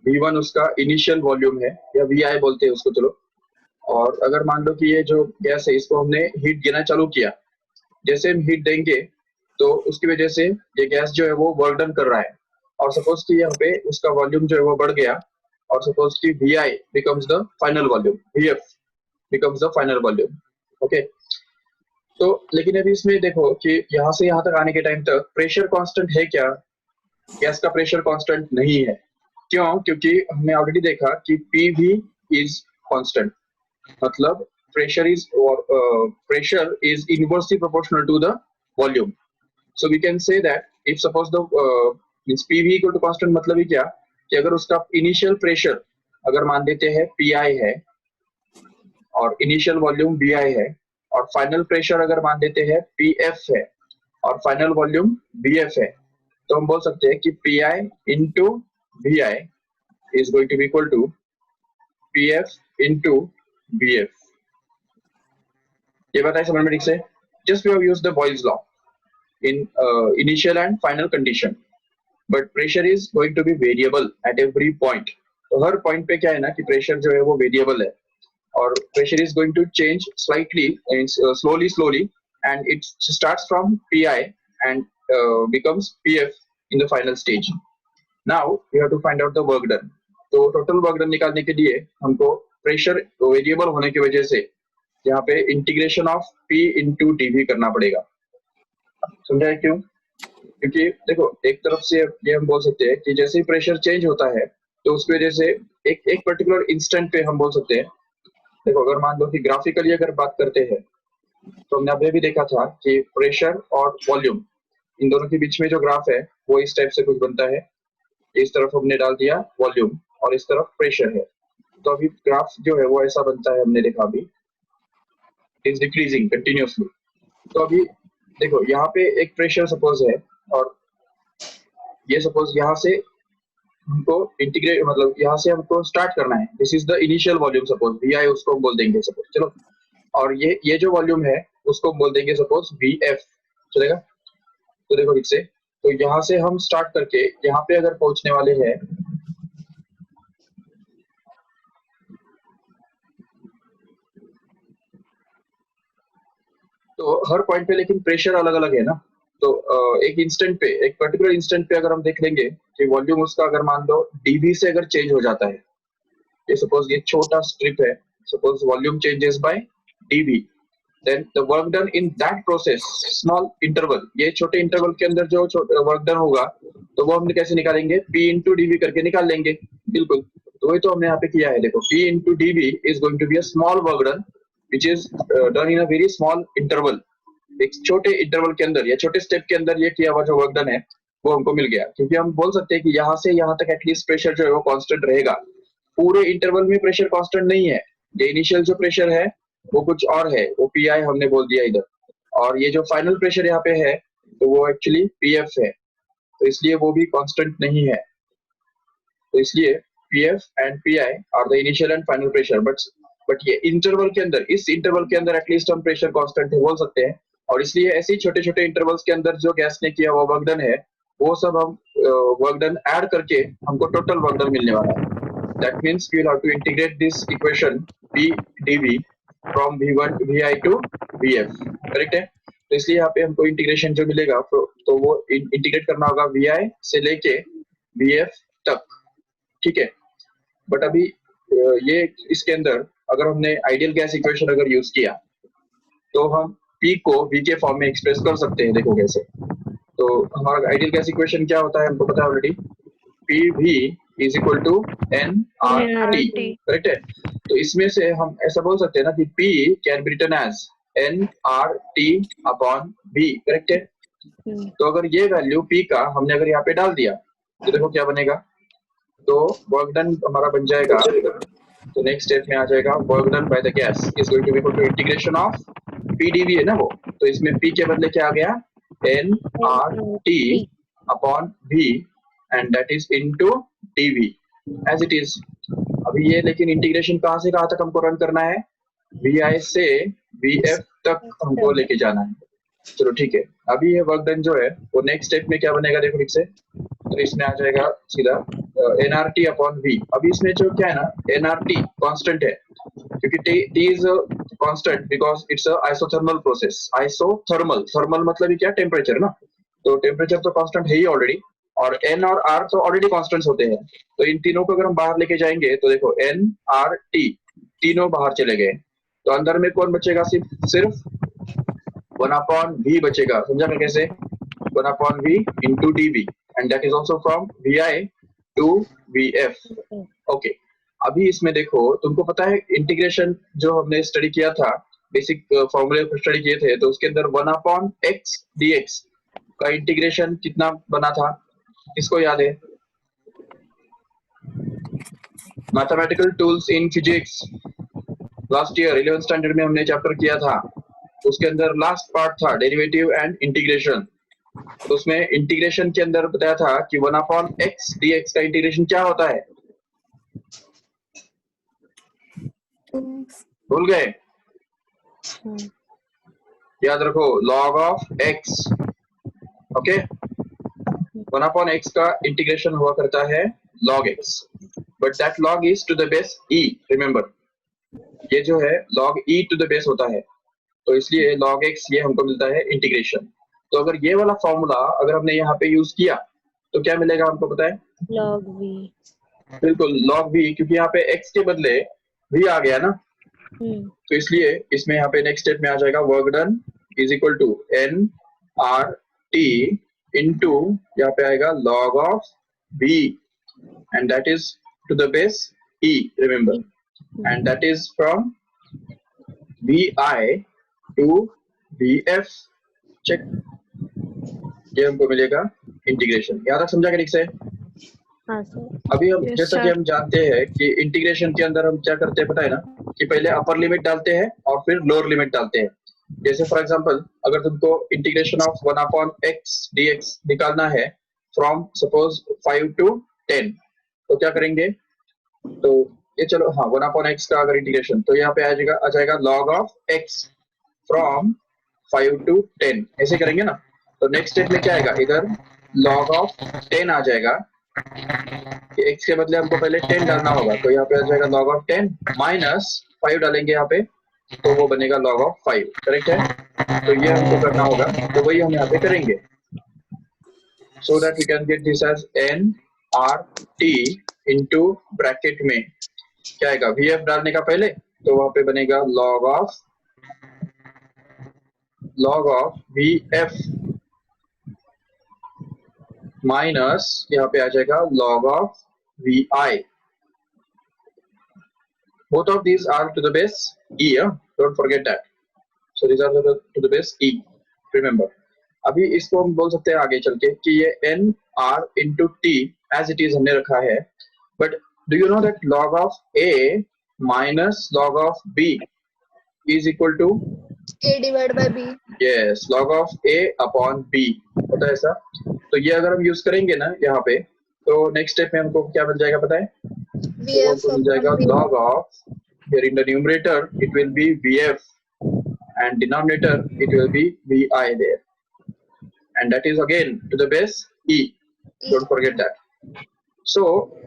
V1 उसका इनिशियल वॉल्यूम है, या VI बोलते हैं उसको, चलो। और अगर मान लो कि ये जो गैस है इसको हमने हीट देना चालू किया, जैसे हम हीट देंगे तो उसकी वजह से ये गैस जो है वो वर्क डन कर रहा है, और सपोज कि यहाँ पे उसका वॉल्यूम जो है वो बढ़ गया, और सपोज कि VI becomes the final volume, VF becomes the final volume, okay. तो लेकिन अभी इसमें देखो कि यहाँ से यहाँ तक आने के टाइम तक प्रेशर कांस्टेंट है क्या? गैस का प्रेशर कांस्टेंट नहीं है। क्यों? क्योंकि हमने ऑलरेडी देखा कि PV इज कांस्टेंट, मतलब pressure is inversely proportional to the volume. So we can say that if suppose the means PV equal to constant, मतलब ही क्या कि अगर उसका इनिशियल प्रेशर अगर मान देते हैं PI है और इनिशियल वॉल्यूम VI है, और फाइनल प्रेशर अगर मान देते हैं PF है और फाइनल वॉल्यूम VF है, तो हम बोल सकते हैं कि PI into VI is going to be equal to PF into VF। ये बताए समझ में ठीक से? Just we have used the Boyle's law in initial and final condition, but pressure is going to be variable at every point। तो हर point पे क्या है ना कि प्रेशर जो है वो वेरिएबल है, और pressure is going to change slightly slowly and it starts from PI and becomes PF in the final stage। Now we have to find out the work done। तो टोटल वर्क डन निकालने के लिए हमको pressure variable होने की वजह से यहाँ पे integration of P into dV करना पड़ेगा। समझा है क्यों? क्योंकि देखो एक तरफ से ये हम बोल सकते हैं कि जैसे ही प्रेशर चेंज होता है तो उसकी वजह से एक पर्टिकुलर इंस्टेंट पे हम बोल सकते हैं। देखो अगर मान लो कि ग्राफिकली अगर बात करते हैं तो हमने अभी भी देखा था कि प्रेशर और वॉल्यूम इन दोनों के बीच में जो ग्राफ है वो इस टाइप से कुछ बनता है। इस तरफ हमने डाल दिया वॉल्यूम और इस तरफ प्रेशर है, तो अभी ग्राफ जो है वो ऐसा बनता है, हमने देखा अभी इट इज डिक्रीजिंग कंटिन्यूअसली। तो अभी देखो यहाँ पे एक प्रेशर सपोज है, और ये सपोज यहाँ से हमको इंटीग्रेट मतलब यहाँ से हमको स्टार्ट करना है। This is the initial volume, suppose VI उसको हम बोल देंगे सपोज, चलो। और ये जो वॉल्यूम है उसको हम बोल देंगे सपोज VF, चलेगा? तो देखो ठीक से, तो यहाँ से हम स्टार्ट करके यहाँ पे अगर पहुंचने वाले हैं तो हर पॉइंट पे लेकिन प्रेशर अलग अलग है ना। तो एक इंस्टेंट पे, एक पर्टिकुलर इंस्टेंट पे अगर हम देख लेंगे कि वॉल्यूम उसका अगर मान लो dV से अगर चेंज हो जाता है, ये सपोज ये छोटा स्ट्रिप है, suppose volume changes by dV, then the work done in that process small interval, ये छोटे इंटरवल के अंदर जो वर्क डन होगा तो वो हम कैसे निकालेंगे? P into dV करके निकाल लेंगे। बिल्कुल, तो वही तो हमने यहाँ पे किया है। देखो P into dV is going to be a small work done which is done in a very small interval। एक छोटे इंटरवल के अंदर या छोटे स्टेप के अंदर ये किया हुआ जो वर्क डन है वो हमको मिल गया, क्योंकि हम बोल सकते हैं कि यहाँ से यहाँ तक एटलीस्ट प्रेशर जो है वो कांस्टेंट रहेगा। पूरे इंटरवल में प्रेशर कांस्टेंट नहीं है, ये इनिशियल जो प्रेशर है वो कुछ और है, वो पी आई हमने बोल दिया इधर, और ये जो फाइनल प्रेशर यहाँ पे है तो वो एक्चुअली पी एफ है, तो इसलिए वो भी कांस्टेंट नहीं है। तो इसलिए P F and P I R the initial and final pressure, but ये इंटरवल के अंदर, इस इंटरवल के अंदर एटलीस्ट हम प्रेशर कांस्टेंट है बोल सकते हैं, और इसलिए ऐसे ही छोटे छोटे इंटरवल्स के अंदर जो गैस ने किया वो वर्क डन है, वो सब हम वर्क डन ऐड करके हमको टोटल वर्क डन मिलने वाला है। That means we will have to integrate this equation P dV from V1 VI to VF, correct है। तो इसलिए यहाँ पे हमको इंटीग्रेशन जो मिलेगा तो वो इंटीग्रेट करना होगा VI से लेके VF तक, ठीक है। बट अभी ये इसके अंदर अगर हमने आइडियल गैस इक्वेशन अगर यूज किया तो हम P को V के फॉर्म में एक्सप्रेस कर सकते हैं, देखो कैसे। तो हमारा आइडियल गैस इक्वेशन क्या होता है हमको पता है already, PV is equal to nRT, correct है। तो इसमें से हम ऐसा बोल सकते हैं ना कि P can be written as nRT upon V, correct है। तो अगर ये वैल्यू P का हमने अगर यहाँ पे डाल दिया तो देखो क्या बनेगा, तो वर्क डन हमारा बन जाएगा, तो नेक्स्ट स्टेप में आ जाएगा work done by the gas is going to be equal to integration of P dV है ना वो, तो इसमें P के बदले क्या आ गया nRT upon V and that is into dV as it is. अभी ये लेकिन इंटीग्रेशन कहाँ से कहाँ तक हमको रन करना है, VI से VF तक हमको लेके जाना है। चलो ठीक है, अभी ये वर्क डन जो है वो नेक्स्ट स्टेप में क्या बनेगा देखो ठीक से, तो इसमें आ जाएगा सीधा nRT अपॉन V। अभी इसमें जो क्या है ना, nRT कांस्टेंट है क्योंकि T is constant because it's a isothermal process. Isothermal, thermal मतलब ही क्या, टेम्परेचर ना, तो टेम्परेचर तो कांस्टेंट है ही ऑलरेडी, और N और R तो ऑलरेडी कांस्टेंट्स होते हैं। तो इन तीनों को अगर हम बाहर लेके जाएंगे तो देखो nRT तीनों बाहर चले गए, तो अंदर में कौन बचेगा, सिर्फ 1/V बचेगा। समझा मैं कैसे, 1/V into dV and that is also from VI to VF, okay. अभी इसमें देखो तुमको पता है इंटीग्रेशन जो हमने स्टडी किया था, बेसिक फॉर्मूले को स्टडी किए थे, तो उसके अंदर 1/x dx का इंटीग्रेशन कितना बना था, किसको याद है? Mathematical tools in physics last year 11th standard में हमने चैप्टर किया था, उसके अंदर लास्ट पार्ट था डेरिवेटिव एंड इंटीग्रेशन। तो उसमें इंटीग्रेशन के अंदर बताया था कि 1/x dx का इंटीग्रेशन क्या होता है, भूल गए? याद रखो, log of x, okay. 1/x का इंटीग्रेशन हुआ करता है log x, but that log is to the base e, remember ये जो है log e to the base होता है, तो इसलिए log x ये हमको मिलता है इंटीग्रेशन। तो अगर ये वाला फॉर्मूला अगर हमने यहाँ पे यूज किया तो क्या मिलेगा हमको पता है,
log v,
बिल्कुल log v, क्योंकि यहाँ पे x के बदले v आ गया ना, तो इसलिए इसमें यहाँ पे नेक्स्ट स्टेप में आ जाएगा work done is equal to nRT into यहाँ पे आएगा log of v and that is to the base e, remember, and that is from VI to VF, check, ये हमको मिलेगा इंटीग्रेशन। यहाँ तक समझा क्या ठीक से?
हाँ सर।
अभी हम
Yes,
जैसा कि हम जानते हैं कि इंटीग्रेशन के अंदर हम क्या करते हैं पता है ना, कि पहले अपर लिमिट डालते हैं और फिर लोअर लिमिट डालते हैं। जैसे फॉर एग्जांपल अगर तुमको इंटीग्रेशन ऑफ 1/x dx निकालना है फ्रॉम सपोज 5 to 10, तो क्या करेंगे, तो ये चलो हाँ 1/x का अगर इंटीग्रेशन, तो यहाँ पे आ जाएगा log of x from 5 to 10, ऐसे करेंगे ना। तो नेक्स्ट स्टेप में क्या आएगा, इधर log ऑफ 10 आ जाएगा, x के बदले हमको पहले 10 डालना होगा, तो यहाँ पे आ जाएगा log ऑफ 10 माइनस 5 डालेंगे यहाँ पे, तो वो बनेगा log ऑफ 5, करेक्ट है। तो ये हमको करना होगा, तो वही हम यहाँ पे करेंगे, so that we can get this as nRT into bracket में क्या आएगा, VF डालने का पहले, तो वहां पे बनेगा log ऑफ VF माइनस यहाँ पे आ जाएगा log of VI, both of these are to the base e, don't forget that, so these are to the base e, remember। अभी इसको हम बोल सकते हैं आगे चल के कि ये nR into t as it is हमने रखा है, but do you know that log of a minus log of b is equal to
A divided by B.
yes log of a upon b होता है ऐसा। तो ये अगर हम यूज करेंगे ना यहाँ पे तो नेक्स्ट स्टेप में हमको क्या मिल जाएगा पता है? तो
VF
हमको मिल जाएगा
upon B.
log of here in the numerator it will be vf and denominator it will be vi there and that is again to the base e. Don't forget that. So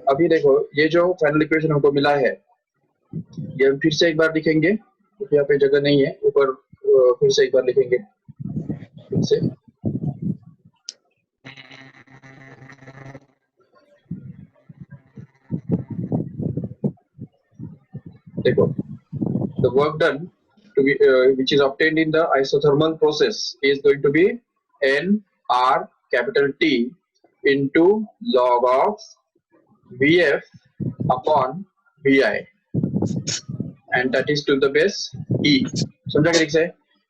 अभी देखो ये जो final equation हमको मिला है ये हम फिर से एक बार लिखेंगे क्योंकि यहाँ पे जगह नहीं है, ऊपर फिर से एक बार लिखेंगे फिर से। देखो the work done to be which is obtained in the isothermal process is going to be n r capital T into log of Vf upon Vi and that is to the base E. समझा ठीक से?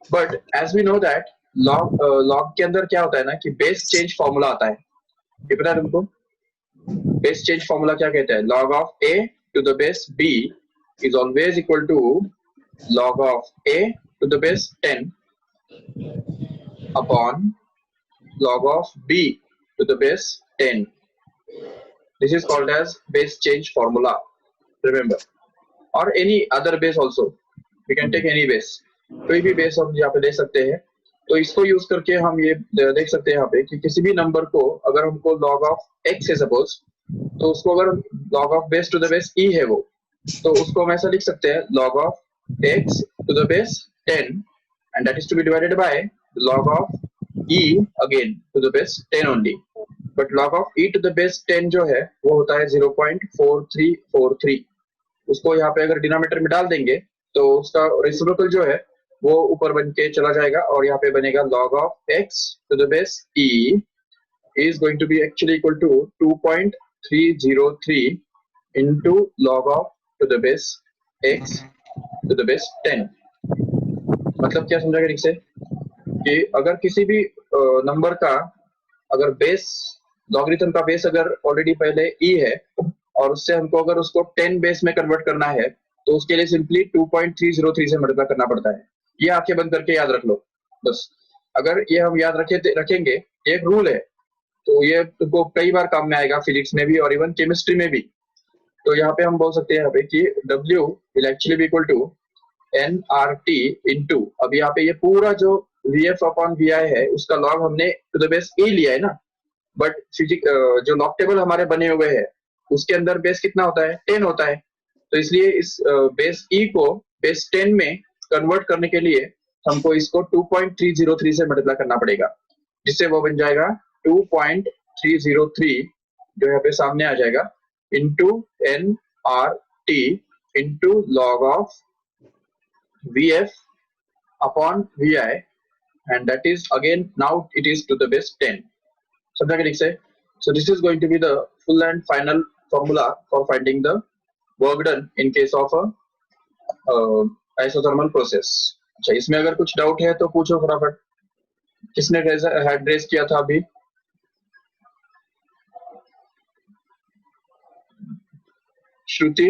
But as we know that log के अंदर क्या होता है ना कि बेस चेंज फॉर्मूला आता है, ये पता है तुमको? बेस चेंज फॉर्मूला क्या कहता है? Log of A to the base B is always equal to log of A to the base 10 upon log of B to the base 10. This is called as base change formula. Remember, or any other base also. We can take any base. कोई भी base हम यहाँ पे दे सकते हैं। तो इसको use करके हम ये देख सकते हैं यहाँ पे कि किसी भी नंबर को अगर हमको log of x है सपोज, तो उसको अगर log of base to the base e है वो, तो उसको हम ऐसा लिख सकते हैं log of x to the base 10 and that is to be divided by log of e again to the base 10 only. But log of e to the base 10 जो है वो होता है 0.4343। उसको यहाँ पे अगर डिनोमिनेटर में डाल देंगे तो उसका रेसिप्रोकल जो है वो ऊपर बन के चला जाएगा और यहाँ पे बनेगा log of x to the base e is going to be actually equal to 2.303 into log of to the base x to the base 10। मतलब क्या समझा ठीक से कि अगर किसी भी नंबर का अगर बेस लॉगरिथम का बेस अगर ऑलरेडी पहले e है और उससे हमको अगर उसको 10 बेस में कन्वर्ट करना है तो उसके लिए सिंपली 2.303 से मल्टीप्लाई करना पड़ता है। ये आंखें बंद करके याद रख लो बस। अगर ये हम याद रखेंगे ये एक रूल है, तो ये तुमको कई बार काम में आएगा फिजिक्स में भी और इवन केमिस्ट्री में भी। तो यहाँ पे हम बोल सकते हैं यहाँ पे कि W will actually be equal to nRT into, अब यहाँ पे ये पूरा जो VF upon VI है उसका लॉग हमने to the base e लिया है ना, बट जो लॉग टेबल हमारे बने हुए हैं उसके अंदर बेस कितना होता है? 10 होता है। तो इसलिए इस बेस e को बेस 10 में कन्वर्ट करने के लिए हमको इसको 2.303 से मल्टीप्लाई करना पड़ेगा, जिससे वो बन जाएगा 2.303 जो यहाँ पे सामने आ जाएगा into nRT into log of VF upon VI and that is again now it is to the base 10. समझा क्या ठीक से? So this is going to be the full and final formula for finding the work done in case of a isothermal process. अच्छा, इसमें अगर कुछ doubt है तो पूछो फटाफट। किसने हैंड रेज किया था अभी? श्रुति?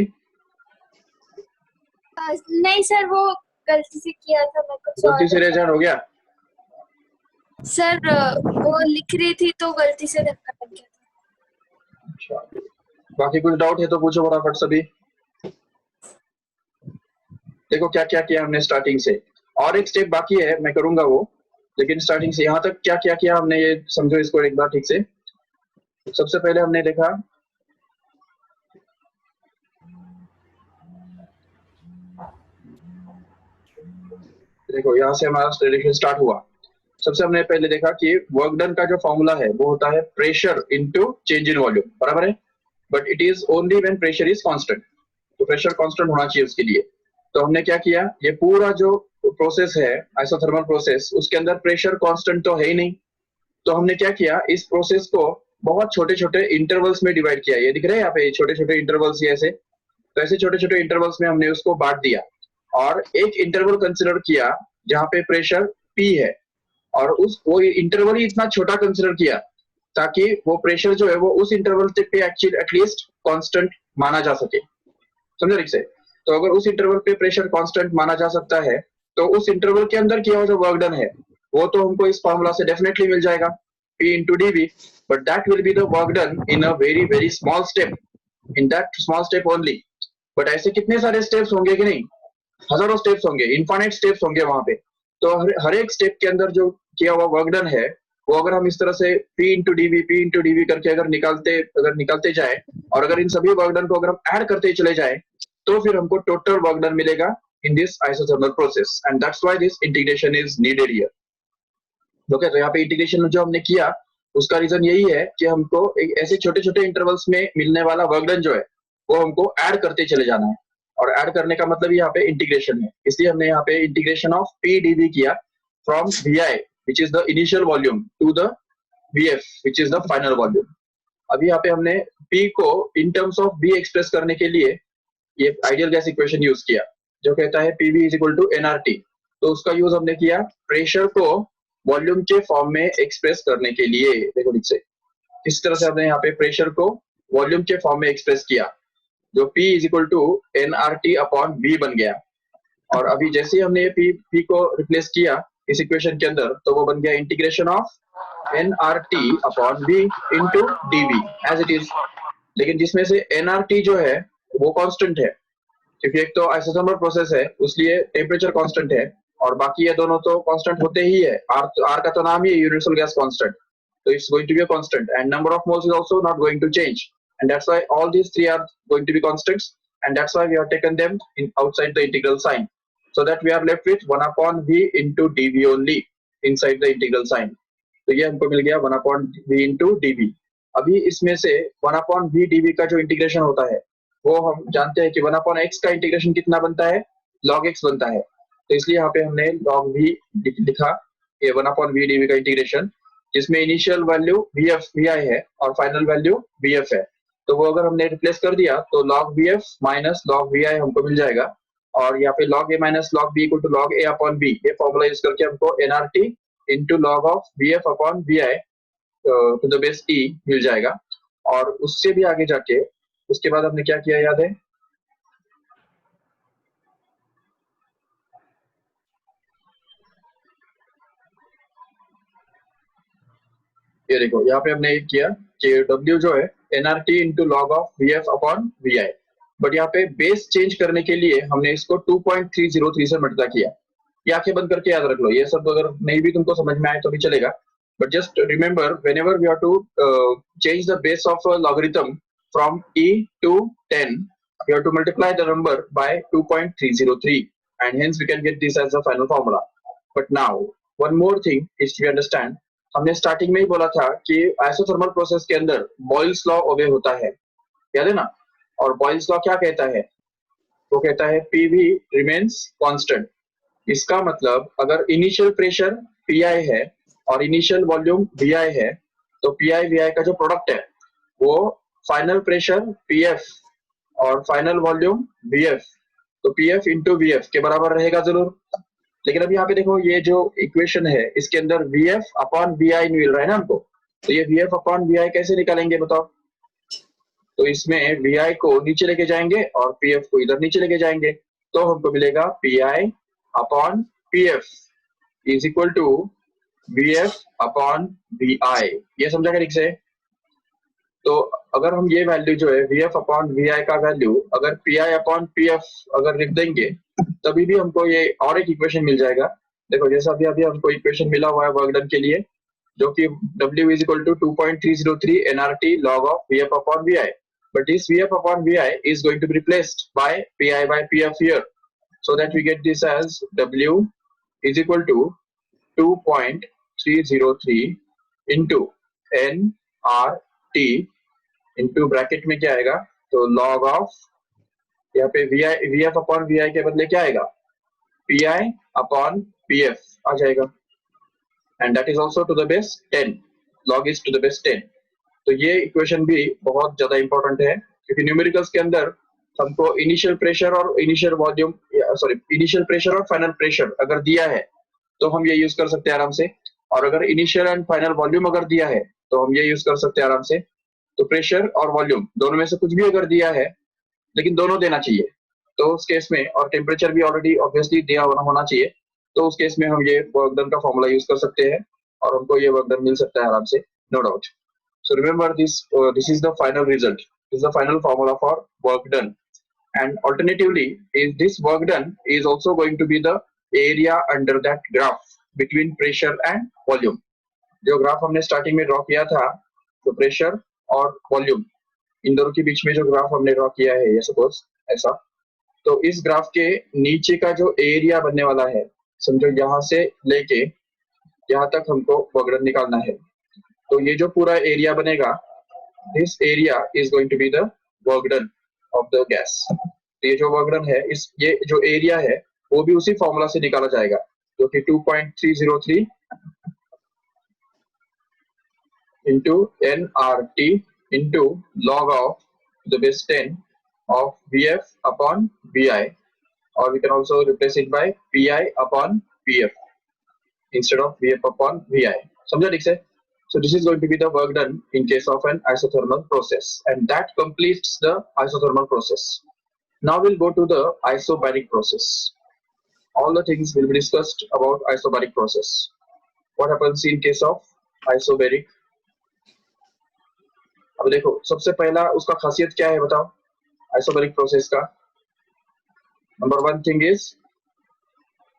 नहीं सर, वो गलती से किया था, मैं कुछ
गलती से रेज हो गया
सर। वो लिख रही थी तो गलती से धक्का लग गया था।
अच्छा, बाकी कुछ डाउट है तो पूछो फटाफट सभी। देखो क्या क्या किया हमने स्टार्टिंग से, और एक स्टेप बाकी है मैं करूंगा वो, लेकिन स्टार्टिंग से यहाँ तक क्या क्या किया हमने ये समझो इसको एक बार ठीक से। सबसे पहले हमने देखा देखो यहाँ से हमारा रिलेशन स्टार्ट हुआ। सबसे हमने पहले देखा कि वर्क डन का जो फॉर्मूला है वो होता है pressure into change in volume, बराबर है, but it is only when pressure is constant. तो प्रेशर कांस्टेंट होना चाहिए उसके लिए। तो हमने क्या किया, ये पूरा जो प्रोसेस है आइसोथर्मल प्रोसेस उसके अंदर प्रेशर कांस्टेंट तो है ही नहीं, तो हमने क्या किया इस प्रोसेस को बहुत छोटे छोटे इंटरवल्स में डिवाइड किया। ये दिख रहे हैं यहाँ पे छोटे छोटे इंटरवल्स, ये ऐसे, तो ऐसे छोटे छोटे इंटरवल्स में हमने उसको बांट दिया और एक इंटरवल कंसिडर किया जहाँ पे प्रेशर P है और वो इंटरवल ही इतना छोटा कंसिडर किया ताकि वो प्रेशर जो है वो उस इंटरवल पे एक्चुअली एटलीस्ट कांस्टेंट माना जा सके। समझे ठीक से? तो अगर उस इंटरवल पे प्रेशर कांस्टेंट माना जा सकता है तो उस इंटरवल के अंदर किया हुआ जो वर्क डन है वो तो हमको इस फॉर्मूला से डेफिनेटली मिल जाएगा, P into dV, but that will be the work done in a very very small step, in that small step only. But ऐसे कितने सारे स्टेप्स होंगे कि नहीं, हजारों स्टेप्स होंगे, इनफाइनाइट स्टेप्स होंगे वहां पे। तो हर एक स्टेप के अंदर जो किया हुआ वर्क डन है वो अगर हम इस तरह से P into dV करके अगर निकालते जाए और अगर इन सभी वर्क डन को अगर हम ऐड करते चले जाए तो फिर हमको टोटल वर्क डन मिलेगा in this isothermal process, and that's why this integration is needed here. Okay, तो यहाँ पे इंटीग्रेशन जो हमने किया उसका रीजन यही है कि हमको एक ऐसे छोटे छोटे इंटरवल्स में मिलने वाला वर्क डन जो है वो हमको ऐड करते चले जाना है, और ऐड करने का मतलब यहाँ पे इंटीग्रेशन है। इसलिए हमने यहाँ पे इंटीग्रेशन ऑफ P dV किया from VI which is the initial volume to the VF which is the final volume। अभी यहाँ पे हमने P को in terms of V express करने के लिए ये आइडियल गैस इक्वेशन यूज किया जो कहता है PV is equal to nRT। तो उसका यूज हमने किया प्रेशर को वॉल्यूम के फॉर्म में एक्सप्रेस करने के लिए। देखो नीचे इस तरह से हमने यहाँ पे प्रेशर को वॉल्यूम के फॉर्म में एक्सप्रेस किया जो P is equal to nRT upon V बन गया। और अभी जैसे ही हमने P को रिप्लेस किया इस इक्वेशन के अंदर तो वो बन गया integration of nRT upon V into dV as it is। लेकिन जिसमें से nRT जो है वो कांस्टेंट है क्योंकि एक तो आइसोथर्मल प्रोसेस है उसलिए टेम्परेचर कांस्टेंट है और बाकी ये दोनों तो कांस्टेंट होते ही है। R का तो नाम ही है यूनिवर्सल गैस कांस्टेंट, तो it's going to be a constant and number of moles is also not going to change, and that's why all these three are going to be constants, and that's why we have taken them in outside the integral sign so that we are left with 1 upon V into dV only inside the integral sign। तो ये हमको मिल गया 1 upon V into dV। अभी इसमें से 1 upon V dV का जो integration होता है वो हम जानते हैं कि 1 upon x का इंटीग्रेशन कितना बनता है, log x बनता है। तो इसलिए यहाँ पे हमने log V लिखा, ये 1 upon V dV का इंटीग्रेशन जिसमें इनिशियल वैल्यू VI है और फाइनल वैल्यू VF है। तो वो अगर हमने रिप्लेस कर दिया तो log VF minus log VI हमको मिल जाएगा, और यहाँ पे log A minus log B equal to log A upon B, ये फॉर्मूला यूज करके हमको nRT into log of VF upon VI to the base E मिल जाएगा। और उससे भी आगे जाके उसके बाद हमने क्या किया याद है, ये देखो यहाँ पे हमने किया कि W जो है nRT into log of VF upon VI, but यहाँ पे बेस चेंज करने के लिए हमने इसको 2.303 से मल्टीप्लाई किया। ये आंखें बंद करके याद रख लो, ये सब अगर नहीं भी तुमको समझ में आए तो भी चलेगा, but just remember whenever we have to change the base of a logarithm from E to 10 we have to multiply the number by 2.303 and hence we can get this as the final formula। But now one more thing is to understand, हमने starting में ही बोला था कि isothermal process के अंदर Boyle's law ओबे होता है, याद है ना। और बॉयल्स लॉ क्या कहता है, वो कहता है PV रिमेन्स कांस्टेंट। इसका मतलब अगर इनिशियल प्रेशर PI है और इनिशियल वॉल्यूम VI है तो PI VI का जो प्रोडक्ट है वो फाइनल प्रेशर PF और फाइनल वॉल्यूम VF, तो PF इंटू VF के बराबर रहेगा जरूर। लेकिन अभी यहाँ पे देखो ये जो इक्वेशन है इसके अंदर VF अपॉन VI मिल रहा है ना हमको, तो ये VF अपॉन VI कैसे निकालेंगे बताओ। तो इसमें VI को नीचे लेके जाएंगे और PF को इधर नीचे लेके जाएंगे तो हमको मिलेगा PI upon PF is equal to VF upon VI। ये समझा क्या ठीक से। तो अगर हम ये वैल्यू जो है VF अपॉन VI का वैल्यू अगर PI अपॉन PF अगर लिख देंगे तभी भी हमको ये और एक इक्वेशन मिल जाएगा। देखो जैसा अभी हमको इक्वेशन मिला हुआ है वर्क डन के लिए जो कि W is equal to 2.303 nRT log of VF upon VI, but this VF upon VI is going to be replaced by PI by PF here, so that we get this as W is equal to 2.303 into nRT into bracket में क्या आएगा तो log of यहाँ पे VF upon VI के बदले क्या आएगा PI अपॉन PF आ जाएगा, and that is also to the base 10, log is to the base 10। तो ये इक्वेशन भी बहुत ज्यादा इंपॉर्टेंट है क्योंकि न्यूमेरिकल्स के अंदर हमको इनिशियल प्रेशर और इनिशियल वॉल्यूम इनिशियल प्रेशर और फाइनल प्रेशर अगर दिया है तो हम ये यूज कर सकते हैं आराम से, और अगर इनिशियल एंड फाइनल वॉल्यूम अगर दिया है तो हम ये यूज कर सकते हैं आराम से। तो प्रेशर और वॉल्यूम दोनों में से कुछ भी अगर दिया है लेकिन दोनों देना चाहिए तो उस केस में, और टेम्परेचर भी ऑलरेडी ऑब्वियसली दिया होना चाहिए, तो उस केस में हम ये वर्क डन का फॉर्मूला यूज कर सकते हैं और हमको ये वर्क डन मिल सकता है आराम से, no doubt. So remember this is the final result, this is the final formula for work done. And alternatively, is this work done is also going to be the area under that graph between pressure and volume. जो graph हमने starting में draw किया था, तो pressure और volume इन दोनों के बीच में जो ग्राफ हमने ड्रॉ किया है, ये सपोज ऐसा, तो इस ग्राफ के नीचे का जो एरिया बनने वाला है, समझो यहाँ से लेके यहाँ तक हमको वर्क डन निकालना है. तो ये जो पूरा एरिया बनेगा, this area is going to be the work done of the gas. ये जो वर्क डन है, इस ये जो एरिया है वो भी उसी फॉर्मूला से निकाला जाएगा, जो कि 2.303 into nRT into log of the base 10 of Vf upon Vi, or we can also replace it by Pi upon Vf instead of Vf upon Vi. समझा ठीक से? So this is going to be the work done in case of an isothermal process, and that completes the isothermal process. Now we'll go to the isobaric process. All the things will be discussed about isobaric process. What happens in case of isobaric? अब देखो, सबसे पहला उसका खासियत क्या है बताओ isobaric process का. Number one thing is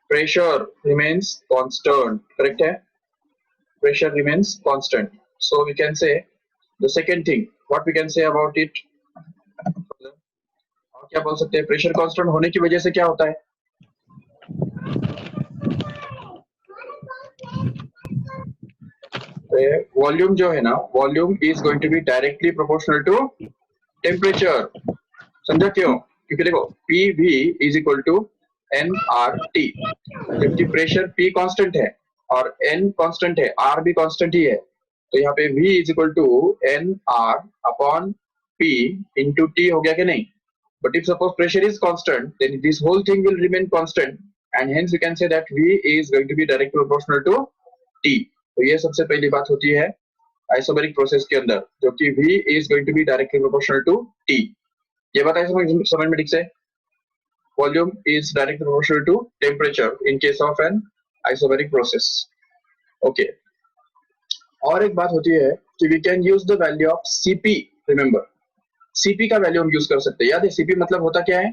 pressure remains constant, correct है? Pressure remains constant. So we can say the second thing, what we can say about it, और क्या बोल सकते हैं, प्रेशर कांस्टेंट होने की वजह से क्या होता है, वॉल्यूम जो है ना, volume is going to be directly proportional to temperature. समझा क्यों? क्योंकि देखो PV is equal to nRT, जबकि प्रेशर P कांस्टेंट है और N कांस्टेंट है, R भी कांस्टेंट ही है, तो यहाँ पे V is equal to NR upon P into T हो गया कि नहीं. But if suppose pressure is constant, then this whole thing will remain constant, and hence we can say that V is going to be directly proportional to T. तो ये सबसे पहली बात होती है आइसोबैरिक प्रोसेस के अंदर, जो कि V is going to be directly proportional to T. ये बात समझ में ठीक से? Volume is directly proportional to temperature in case of an isobaric process. Okay. और एक बात होती है कि we can use the value of Cp. Remember, Cp का वैल्यू हम यूज कर सकते हैं. याद है Cp मतलब होता क्या है?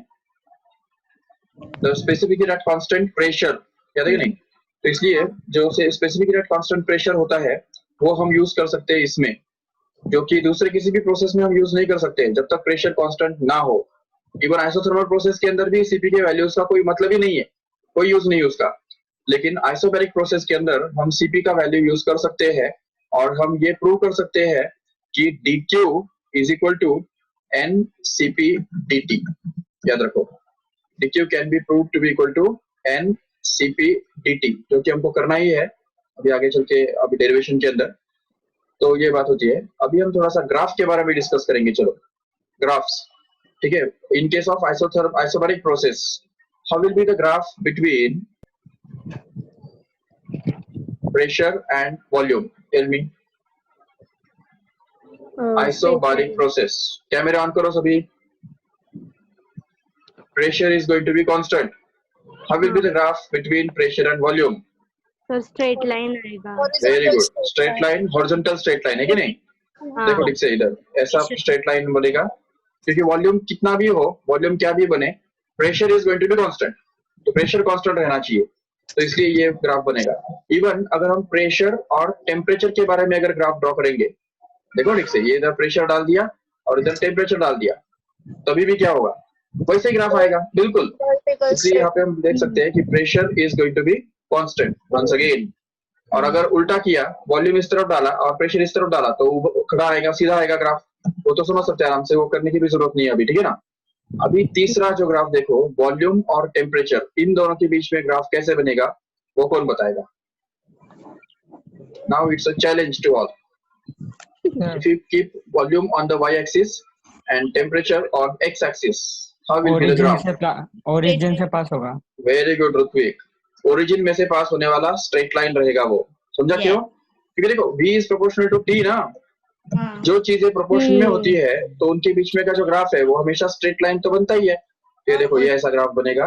The specific at constant pressure. याद है कि नहीं? तो इसलिए जो specific at constant pressure होता है वो हम यूज कर सकते हैं इसमें, जो कि दूसरे किसी भी प्रोसेस में हम यूज नहीं कर सकते जब तक प्रेशर कांस्टेंट ना हो. इवन आइसोथर्मल प्रोसेस के अंदर भी Cp के वैल्यूज का कोई मतलब ही नहीं है, कोई यूज नहीं उसका. लेकिन आइसोबैरिक प्रोसेस के अंदर हम Cp का वैल्यू यूज कर सकते हैं और हम ये प्रूव कर सकते हैं कि dq is equal to nCp dt. याद रखो, dq can be prove to be equal to nCp dt, जो कि हमको करना ही है अभी आगे चल के, अभी डेरिवेशन के अंदर. तो ये बात होती है. अभी हम थोड़ा सा ग्राफ के बारे में डिस्कस करेंगे. चलो ग्राफ्स, ठीक है. इन case of isobaric process, how will be the graph between pressure and volume? Tell me. Isobaric process. Camera on करो सभी. Pressure is going to be constant. How will be the graph between pressure and volume?
Sir straight line आएगा.
Very good. Straight line, horizontal straight line है कि नहीं? देखो ठीक से इधर ऐसा straight line बनेगा, क्योंकि वॉल्यूम कितना भी हो, वॉल्यूम क्या भी बने, pressure is going to be constant. तो प्रेशर कांस्टेंट रहना चाहिए, तो इसलिए ये ग्राफ बनेगा. इवन अगर हम प्रेशर और टेम्परेचर के बारे में अगर ग्राफ ड्रॉ करेंगे, देखो ठीक से, ये इधर प्रेशर डाल दिया और इधर टेम्परेचर डाल दिया, तभी भी क्या होगा, वैसे ही ग्राफ आएगा बिल्कुल. इसलिए यहाँ पे हम देख सकते हैं कि pressure is going to be constant once again. और अगर उल्टा किया, वॉल्यूम इस तरफ डाला और प्रेशर इस तरफ डाला, तो खड़ा आएगा, सीधा आएगा ग्राफ. वो तो समझ सकते हैं आराम से, वो करने की भी जरूरत नहीं है अभी, ठीक है ना. अभी तीसरा जो ग्राफ देखो, वॉल्यूम और टेम्परेचर, इन दोनों के बीच में ग्राफ कैसे बनेगा वो कौन बताएगा? Now it's a challenge to all. If you keep volume on the y-axis and temperature on x-axis, how will be the graph?
Origin से पास होगा.
Very good Ritwik. ओरिजिन में से पास होने वाला स्ट्रेट लाइन रहेगा वो. समझा क्यों? क्योंकि देखो V is proportional to T ना. जो चीजें प्रोपोर्शन में होती है तो उनके बीच में का जो ग्राफ है वो हमेशा स्ट्रेट लाइन तो बनता ही है. ये देखो ये ऐसा ग्राफ बनेगा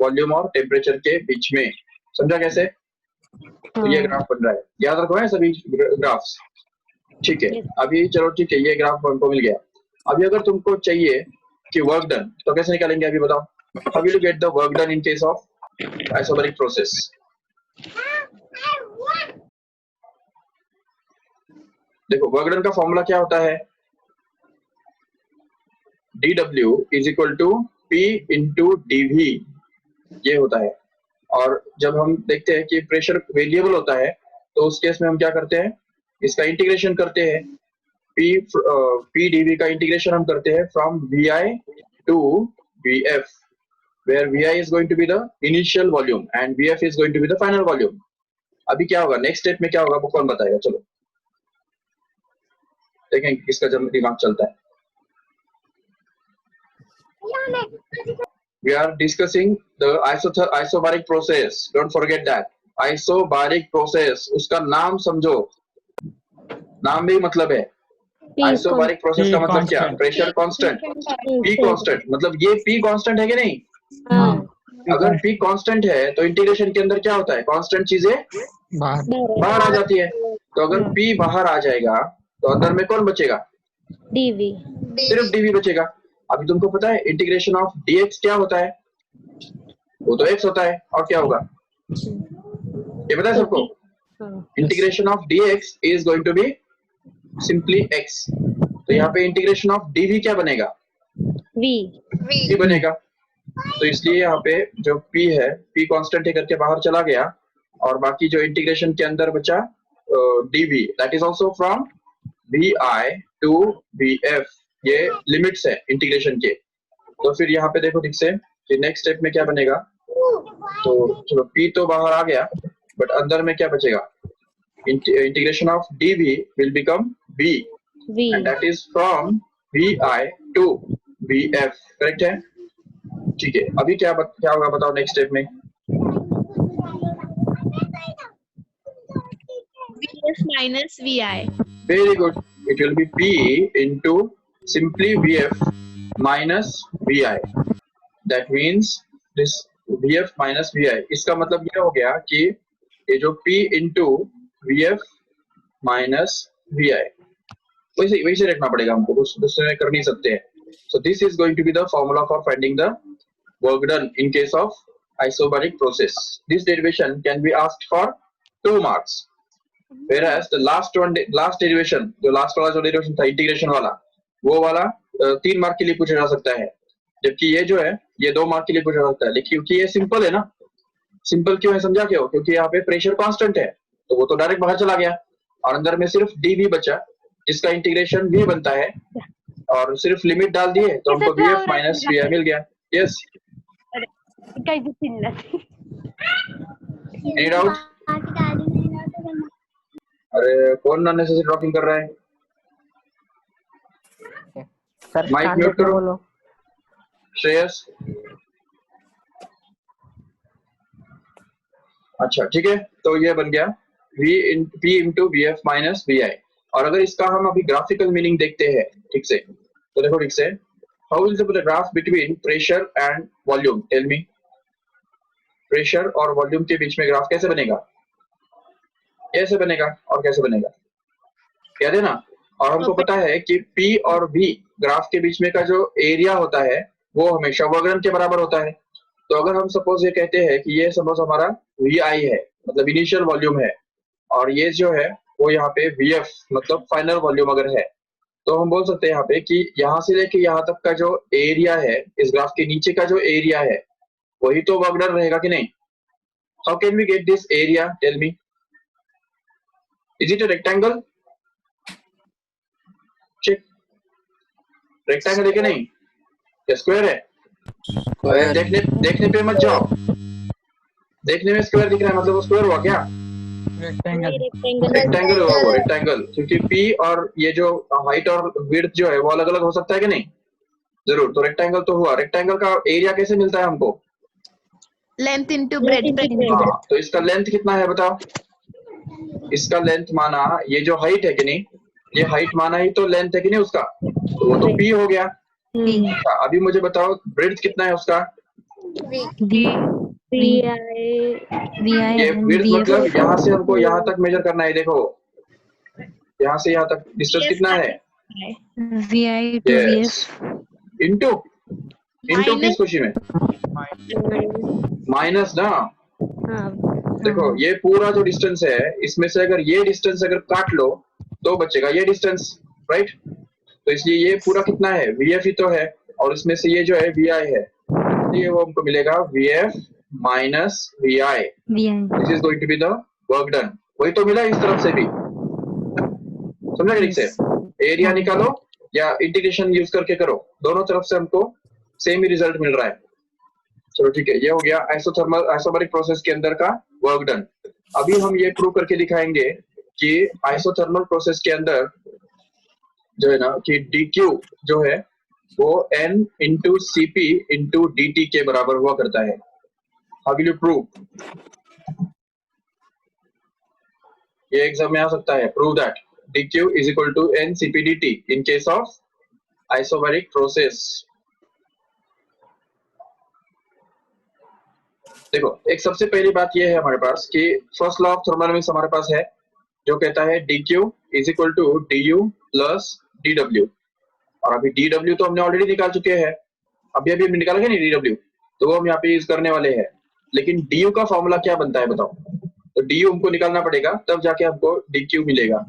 वॉल्यूम और टेम्परेचर के बीच में, समझा कैसे? तो ये ग्राफ बन रहा है, याद रखो है सभी ग्राफ्स, ठीक है। अभी चलो ठीक है, ये ग्राफ हमको मिल गया। अभी अगर तुमको चाहिए कि वर्क डन, तो कैसे निकालेंगे अभी बताओ? How will you get the work done in case of isobaric process? देखो वर्क डन का फॉर्मूला क्या होता है? dW is equal to P into dV, ये होता है। और जब हम देखते हैं कि प्रेशर वेरिएबल होता है तो उस केस में हम क्या करते हैं, इसका इंटीग्रेशन करते हैं। P dV का इंटीग्रेशन हम करते हैं from VI to VF, where VI is going to be the initial volume and VF is going to be the final volume. अभी क्या होगा नेक्स्ट स्टेप में, क्या होगा वो कौन बताएगा? चलो देखें किसका जब दिमाग चलता है। We are discussing the isobaric process. Don't forget that. Isobaric process, उसका नाम समझो, नाम भी मतलब है। आइसोबारिक प्रोसेस का मतलब क्या? प्रेशर कांस्टेंट, P कांस्टेंट, मतलब ये P कांस्टेंट है कि नहीं? अगर P कांस्टेंट है तो इंटीग्रेशन के अंदर क्या होता है? कांस्टेंट चीजें बाहर आ जाती है। तो अगर P बाहर आ जाएगा तो अंदर में कौन बचेगा?
डीवी,
सिर्फ dV बचेगा। अभी तुमको पता है इंटीग्रेशन ऑफ dx क्या होता है? वो तो x होता है, और क्या होगा ये पता है सबको? Integration of dx is going to be simply x। तो यहाँ पे इंटीग्रेशन ऑफ dv क्या बनेगा? v बनेगा। तो इसलिए यहाँ पे जो p है, p कांस्टेंट है करके बाहर चला गया, और बाकी जो इंटीग्रेशन के अंदर बचा dv, that is also from vi to vf, ये लिमिट्स है इंटीग्रेशन के। तो फिर यहाँ पे देखो ठीक से कि नेक्स्ट स्टेप में क्या बनेगा। तो चलो p तो बाहर आ गया, बट अंदर में क्या बचेगा? Integration of dv will become v and that is from vi to vf, correct है? ठीक है, अभी क्या होगा बताओ नेक्स्ट स्टेप में?
VF minus VI.
Very good. It will be P into simply VF minus VI. That means this VF minus VI. इसका मतलब ये हो गया कि ये जो P into VF minus VI, वैसे रखना पड़ेगा हमको, कुछ दूसरे कर नहीं सकते हैं। So this is going to be the formula for finding the work done in case of isobaric process. This derivation can be asked for 2 marks. Whereas the last derivation, जो लास्ट वाला जो डेरिवेशन था integration वाला, वो वाला 3 mark के लिए पूछा जा सकता है, जबकि ये जो है ये 2 मार्क के लिए पूछा जा सकता है। लेकिन क्योंकि ये सिंपल है ना, सिंपल क्यों है समझा क्यों? क्योंकि यहाँ पे प्रेशर कांस्टेंट है, तो वो तो डायरेक्ट बाहर चला गया, और अंदर में सिर्फ dv बचा, जिसका इंटीग्रेशन v बनता है, और सिर्फ लिमिट डाल दिए तो हमको vf माइनस vi मिल गया। Yes, any doubt? अरे कौन अननेसेसरी टॉकिंग कर रहा है?
सर
माइक म्यूट करो श्रेयस। अच्छा ठीक है, तो ये बन गया P into VF minus VI। और अगर इसका हम अभी ग्राफिकल मीनिंग देखते हैं ठीक से, तो देखो ठीक से, how will the graph between pressure and volume? Tell me, pressure और वॉल्यूम के बीच में ग्राफ कैसे बनेगा? कैसे बनेगा और कैसे बनेगा, याद है ना? और हमको पता है कि P और V ग्राफ के बीच में का जो एरिया होता है वो हमेशा वर्क डन के बराबर होता है। तो अगर हम सपोज ये कहते हैं कि ये सपोज हमारा VI है, मतलब इनिशियल वॉल्यूम है, और ये जो है वो यहाँ पे VF मतलब फाइनल वॉल्यूम अगर है, तो हम बोल सकते हैं यहाँ पे कि यहाँ से लेके यहाँ तक का जो एरिया है, इस ग्राफ के नीचे का जो एरिया है, वही तो वर्क डन रहेगा कि नहीं? How can we get this area? Tell me, is it a rectangle? check, rectangle है कि नहीं? या स्क्वायर है? देखने पे मत जाओ, देखने में स्क्वायर दिख रहा है मतलब वो स्क्वायर हुआ क्या? रेक्टेंगल हुआ वो, रेक्टेंगल, क्योंकि P और ये जो हाइट और विड्थ जो है वो अलग अलग हो सकता है कि नहीं? जरूर, तो रेक्टेंगल तो हुआ। रेक्टेंगल का एरिया कैसे मिलता है हमको?
Length into breadth.
तो इसका लेंथ कितना है बताओ? इसका लेंथ माना ये जो हाइट है कि नहीं, ये हाइट माना ही तो लेंथ है कि नहीं उसका, तो वो तो P हो गया। अच्छा, अभी मुझे बताओ ब्रेड्थ कितना है उसका? ये विड्थ मतलब यहाँ से हमको यहाँ तक मेजर करना है। देखो यहाँ से यहाँ तक डिस्टेंस कितना है?
VI to
Yes. इंटू किस खुशी में? माइनस ना। देखो ये पूरा जो डिस्टेंस है इसमें से अगर ये डिस्टेंस अगर काट लो तो बचेगा ये डिस्टेंस, राइट? तो इसलिए ये पूरा कितना है? VF ही तो है, और इसमें से ये जो है VI है, इसलिए वो हमको मिलेगा VF minus VI। This is going to be the work done. वही तो मिला इस तरफ से भी, समझा ठीक से? एरिया निकालो या इंटीग्रेशन यूज करके करो, दोनों तरफ से हमको सेम ही रिजल्ट मिल रहा है। चलो ठीक है, ये हो गया आइसोबैरिक प्रोसेस के अंदर का वर्क डन। अभी हम ये प्रूव करके दिखाएंगे कि आइसोथर्मल प्रोसेस के अंदर जो है ना कि dq जो है वो n into Cp into dt के बराबर हुआ करता है। How will you prove? ये एग्जाम में आ सकता है। Prove that dq is equal to n Cp dt in case of isobaric process. देखो एक सबसे पहली बात ये है हमारे पास कि फर्स्ट लॉ ऑफ थर्मोडायनामिक्स हमारे पास है जो कहता है dq is equal to du plus dw। और अभी dw तो हमने ऑलरेडी निकाल चुके हैं, अभी हमने निकाला क्या नहीं dw, तो वो हम यहाँ पे यूज करने वाले हैं। लेकिन du का फॉर्मूला क्या बनता है बताओ? तो du हमको निकालना पड़ेगा, तब जाके हमको dq मिलेगा।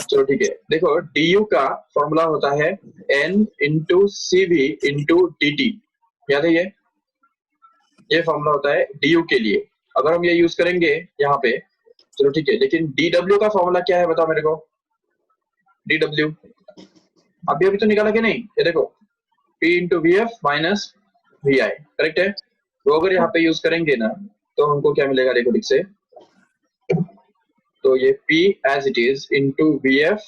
चलो ठीक है, देखो du का फॉर्मूला होता है n into Cv into dt। याद है ये फॉर्मूला होता है du के लिए। अगर हम ये यूज करेंगे यहाँ पे, चलो ठीक है, लेकिन dw का फॉर्मूला क्या है बताओ मेरे को? dw अभी तो निकाला कि नहीं? ये देखो p into VF minus VI, correct है? तो अगर यहाँ पे यूज करेंगे ना तो हमको क्या मिलेगा? देखो ठीक से, तो ये p as it is into VF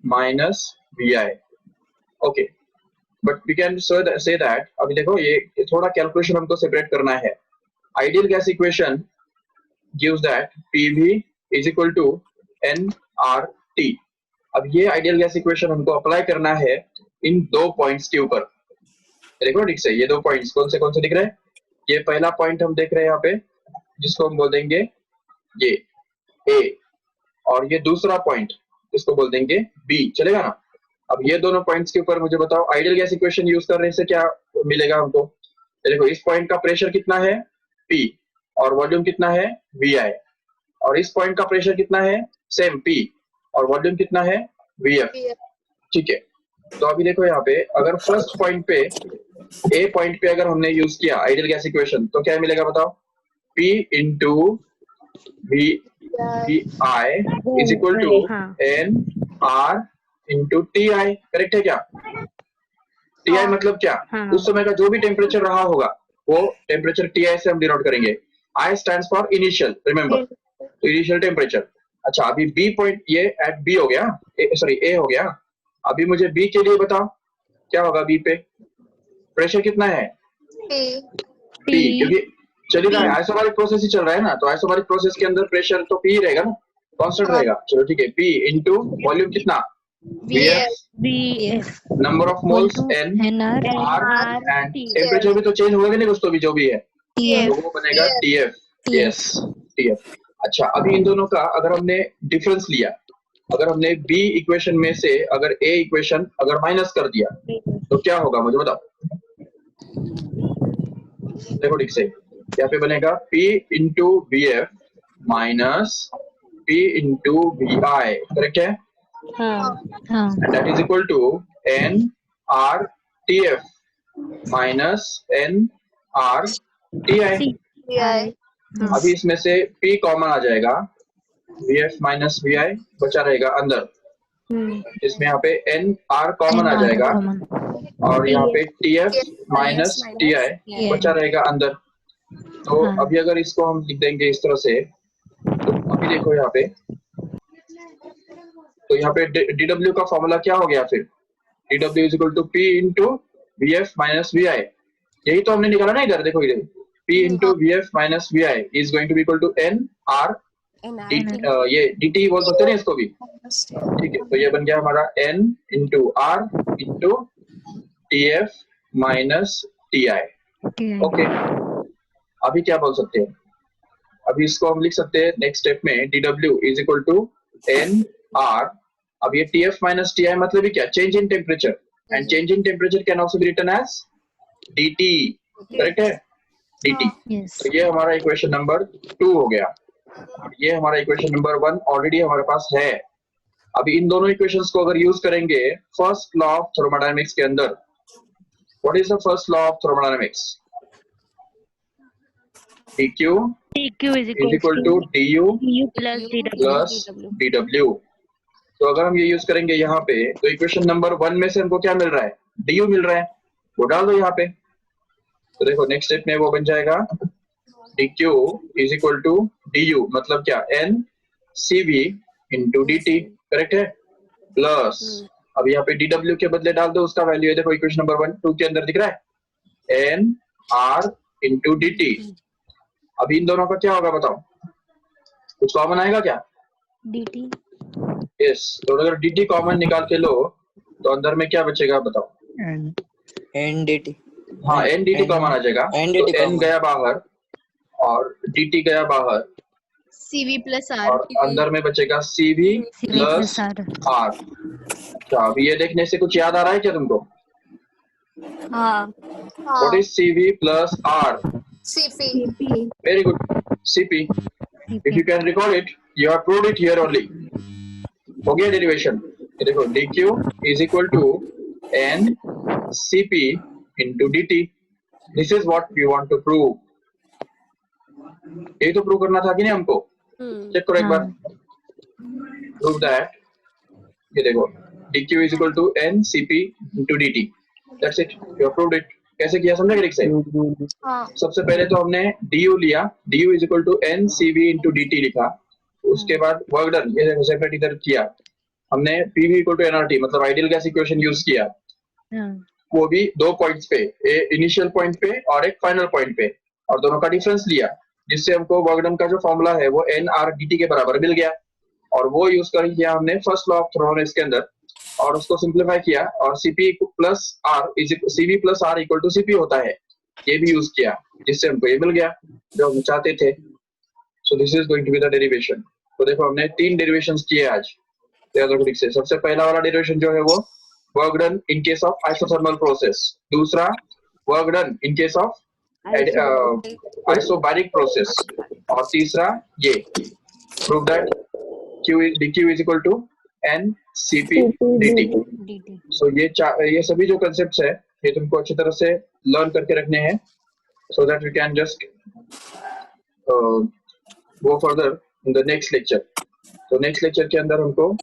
minus VI। Okay, but we can say that, अभी देखो ये थोड़ा कैलकुलेशन हमको सेपरेट करना है। Ideal gas equation gives that PV is equal to nRT। अब ये आइडियल गैस इक्वेशन हमको अप्लाई करना है इन दो पॉइंट्स के ऊपर। देखो ठीक से, ये दो पॉइंट्स कौन से दिख रहे हैं? ये पहला पॉइंट हम देख रहे हैं यहाँ पे जिसको हम बोल देंगे ये A, और ये दूसरा पॉइंट इसको बोल देंगे B, चलेगा ना? अब ये दोनों पॉइंट्स के ऊपर मुझे बताओ आइडियल गैस इक्वेशन यूज करने से क्या मिलेगा हमको? देखो इस पॉइंट का प्रेशर कितना है? P, और वॉल्यूम कितना है? VI, और इस पॉइंट का प्रेशर कितना है? सेम P, और वॉल्यूम कितना है? VF। ठीक है, तो अभी देखो यहाँ पे अगर फर्स्ट पॉइंट पे A पॉइंट पे अगर हमने यूज किया आइडियल गैस इक्वेशन तो क्या मिलेगा बताओ? P into VI is equal to NR into TI, correct है क्या? TI मतलब क्या? उस समय का जो भी टेम्परेचर रहा होगा वो टेम्परेचर TI से हम डिनोट करेंगे। I stands for initial, remember, तो इनिशियल टेम्परेचर। अच्छा, अभी B पॉइंट ये एट B हो गया, सॉरी A हो गया। अभी मुझे B के लिए बताओ क्या होगा? B पे प्रेशर कितना है? P, क्योंकि चल रहा है आइसोबैरिक प्रोसेस ही चल रहा है ना, तो आइसोबैरिक प्रोसेस के अंदर प्रेशर तो P ही रहेगा ना, कांस्टेंट रहेगा। चलो ठीक है, P इंटू वॉल्यूम कितना? VF, number of moles NR, and temperature भी तो चेंज होगा कि नहीं कुछ तो भी, जो भी है तो वो बनेगा TF। Yes, TF। अच्छा, अभी इन दोनों का अगर हमने डिफरेंस लिया, अगर हमने B इक्वेशन में से अगर A इक्वेशन अगर माइनस कर दिया तो क्या होगा मुझे बताओ? देखो ठीक से, यहाँ पे बनेगा P into VF minus P into VI, correct है? That is equal to NRTF minus NRTI। अभी इसमें से P कॉमन आ जाएगा, VF माइनस VI बचा रहेगा अंदर, इसमें यहाँ पे NR कॉमन आ जाएगा, और यहाँ पे TF माइनस TI बचा रहेगा अंदर। तो अभी अगर इसको हम लिख देंगे इस तरह से, तो अभी देखो यहाँ पे, तो यहाँ पे dW का फॉर्मूला क्या हो गया फिर? dW is equal to P into VF minus VI। यही तो हमने निकाला ना इधर, देखो इधर P into VF minus VI is going to be equal to NR, ये dt बोल सकते हैं ना इसको भी, ठीक है? तो ये बन गया हमारा N into R into TF minus TI। Okay, अभी क्या बोल सकते हैं? अभी इसको हम लिख सकते हैं नेक्स्ट स्टेप में dW is equal to NR। अब ये TF माइनस TI मतलब ही क्या? Change in temperature, and change in temperature can also be written as DT। Correct है? DT।
Yes.
तो ये हमारा इक्वेशन नंबर 2 हो गया। ये हमारा इक्वेशन नंबर 1 ऑलरेडी हमारे पास है। अभी इन दोनों इक्वेशंस को अगर यूज करेंगे फर्स्ट लॉ ऑफ थर्मोडायनेमिक्स के अंदर, what is the first law of thermodynamics? dq
TQ is
is equal to du
DU plus DW.
plus dw। तो अगर हम ये यूज करेंगे यहाँ पे तो इक्वेशन नंबर 1 में से हमको क्या मिल रहा है? du मिल रहा है, वो डाल दो यहाँ पे। तो देखो नेक्स्ट स्टेप में वो बन जाएगा dq is equal to du मतलब क्या? n cv into dt। Correct है? प्लस अब यहाँ पे dw के बदले डाल दो उसका वैल्यू है, देखो इक्वेशन नंबर 1 2 के अंदर दिख रहा है n r into dt। अभी इन दोनों का क्या होगा बताओ? कुछ कॉमन आएगा क्या?
DT.
यस। तो अगर dt कॉमन निकाल के लो तो अंदर में क्या बचेगा बताओ?
NDT।
हाँ n dt कॉमन आ जाएगा,
NDT
तो n
common।
गया बाहर और dt गया बाहर
CV plus R.
और अंदर में बचेगा cv
CV
plus
plus R.
r। अच्छा, अभी ये देखने से कुछ याद आ रहा है क्या तुमको?
हाँ
what is cv plus r?
CP
very good, cp। If you can recall it, you have proved it here only। हो गया डेरिवेशन। ये देखो dq is equal to n cp into dt। This is what we want to prove। यही तो prove करना था कि नहीं हमको? चेक करो एक बार। Prove that। ये देखो dq is equal to n cp into dt। That's it, you have proved it। कैसे किया समझे ठीक से?
हाँ
सबसे पहले तो हमने du लिया, du is equal to n cv into dt लिखा। उसके बाद वर्क डन, ये देखो सेपरेट इधर किया हमने, pv equal to nRT मतलब आइडियल गैस इक्वेशन यूज किया, वो भी 2 पॉइंट्स पे, इनिशियल पॉइंट पे और एक फाइनल पॉइंट पे, और दोनों का डिफरेंस लिया जिससे हमको वर्क डन का जो फॉर्मूला है वो nRDT के बराबर मिल गया, और वो यूज कर किया हमने फर्स्ट लॉ ऑफ थर्मोडायनेमिक्स के अंदर, और उसको सिंप्लीफाई किया और cp plus r cv plus r equal to cp होता है, ये भी यूज किया जिससे हमको ये मिल गया जो हम चाहते थे। So this is going to be the derivation. तो देखो हमने 3 डेरिवेशंस किए आज ठीक से। सबसे पहला वाला डेरिवेशन जो है वो work done in case of isothermal process, दूसरा work done in case of isobaric process, और तीसरा ये prove that dq is equal to n cp dt। So ये सभी जो कंसेप्ट्स है ये तुमको अच्छी तरह से लर्न करके रखने हैं, so that we can just go further in the next lecture. तो नेक्स्ट लेक्चर के अंदर हमको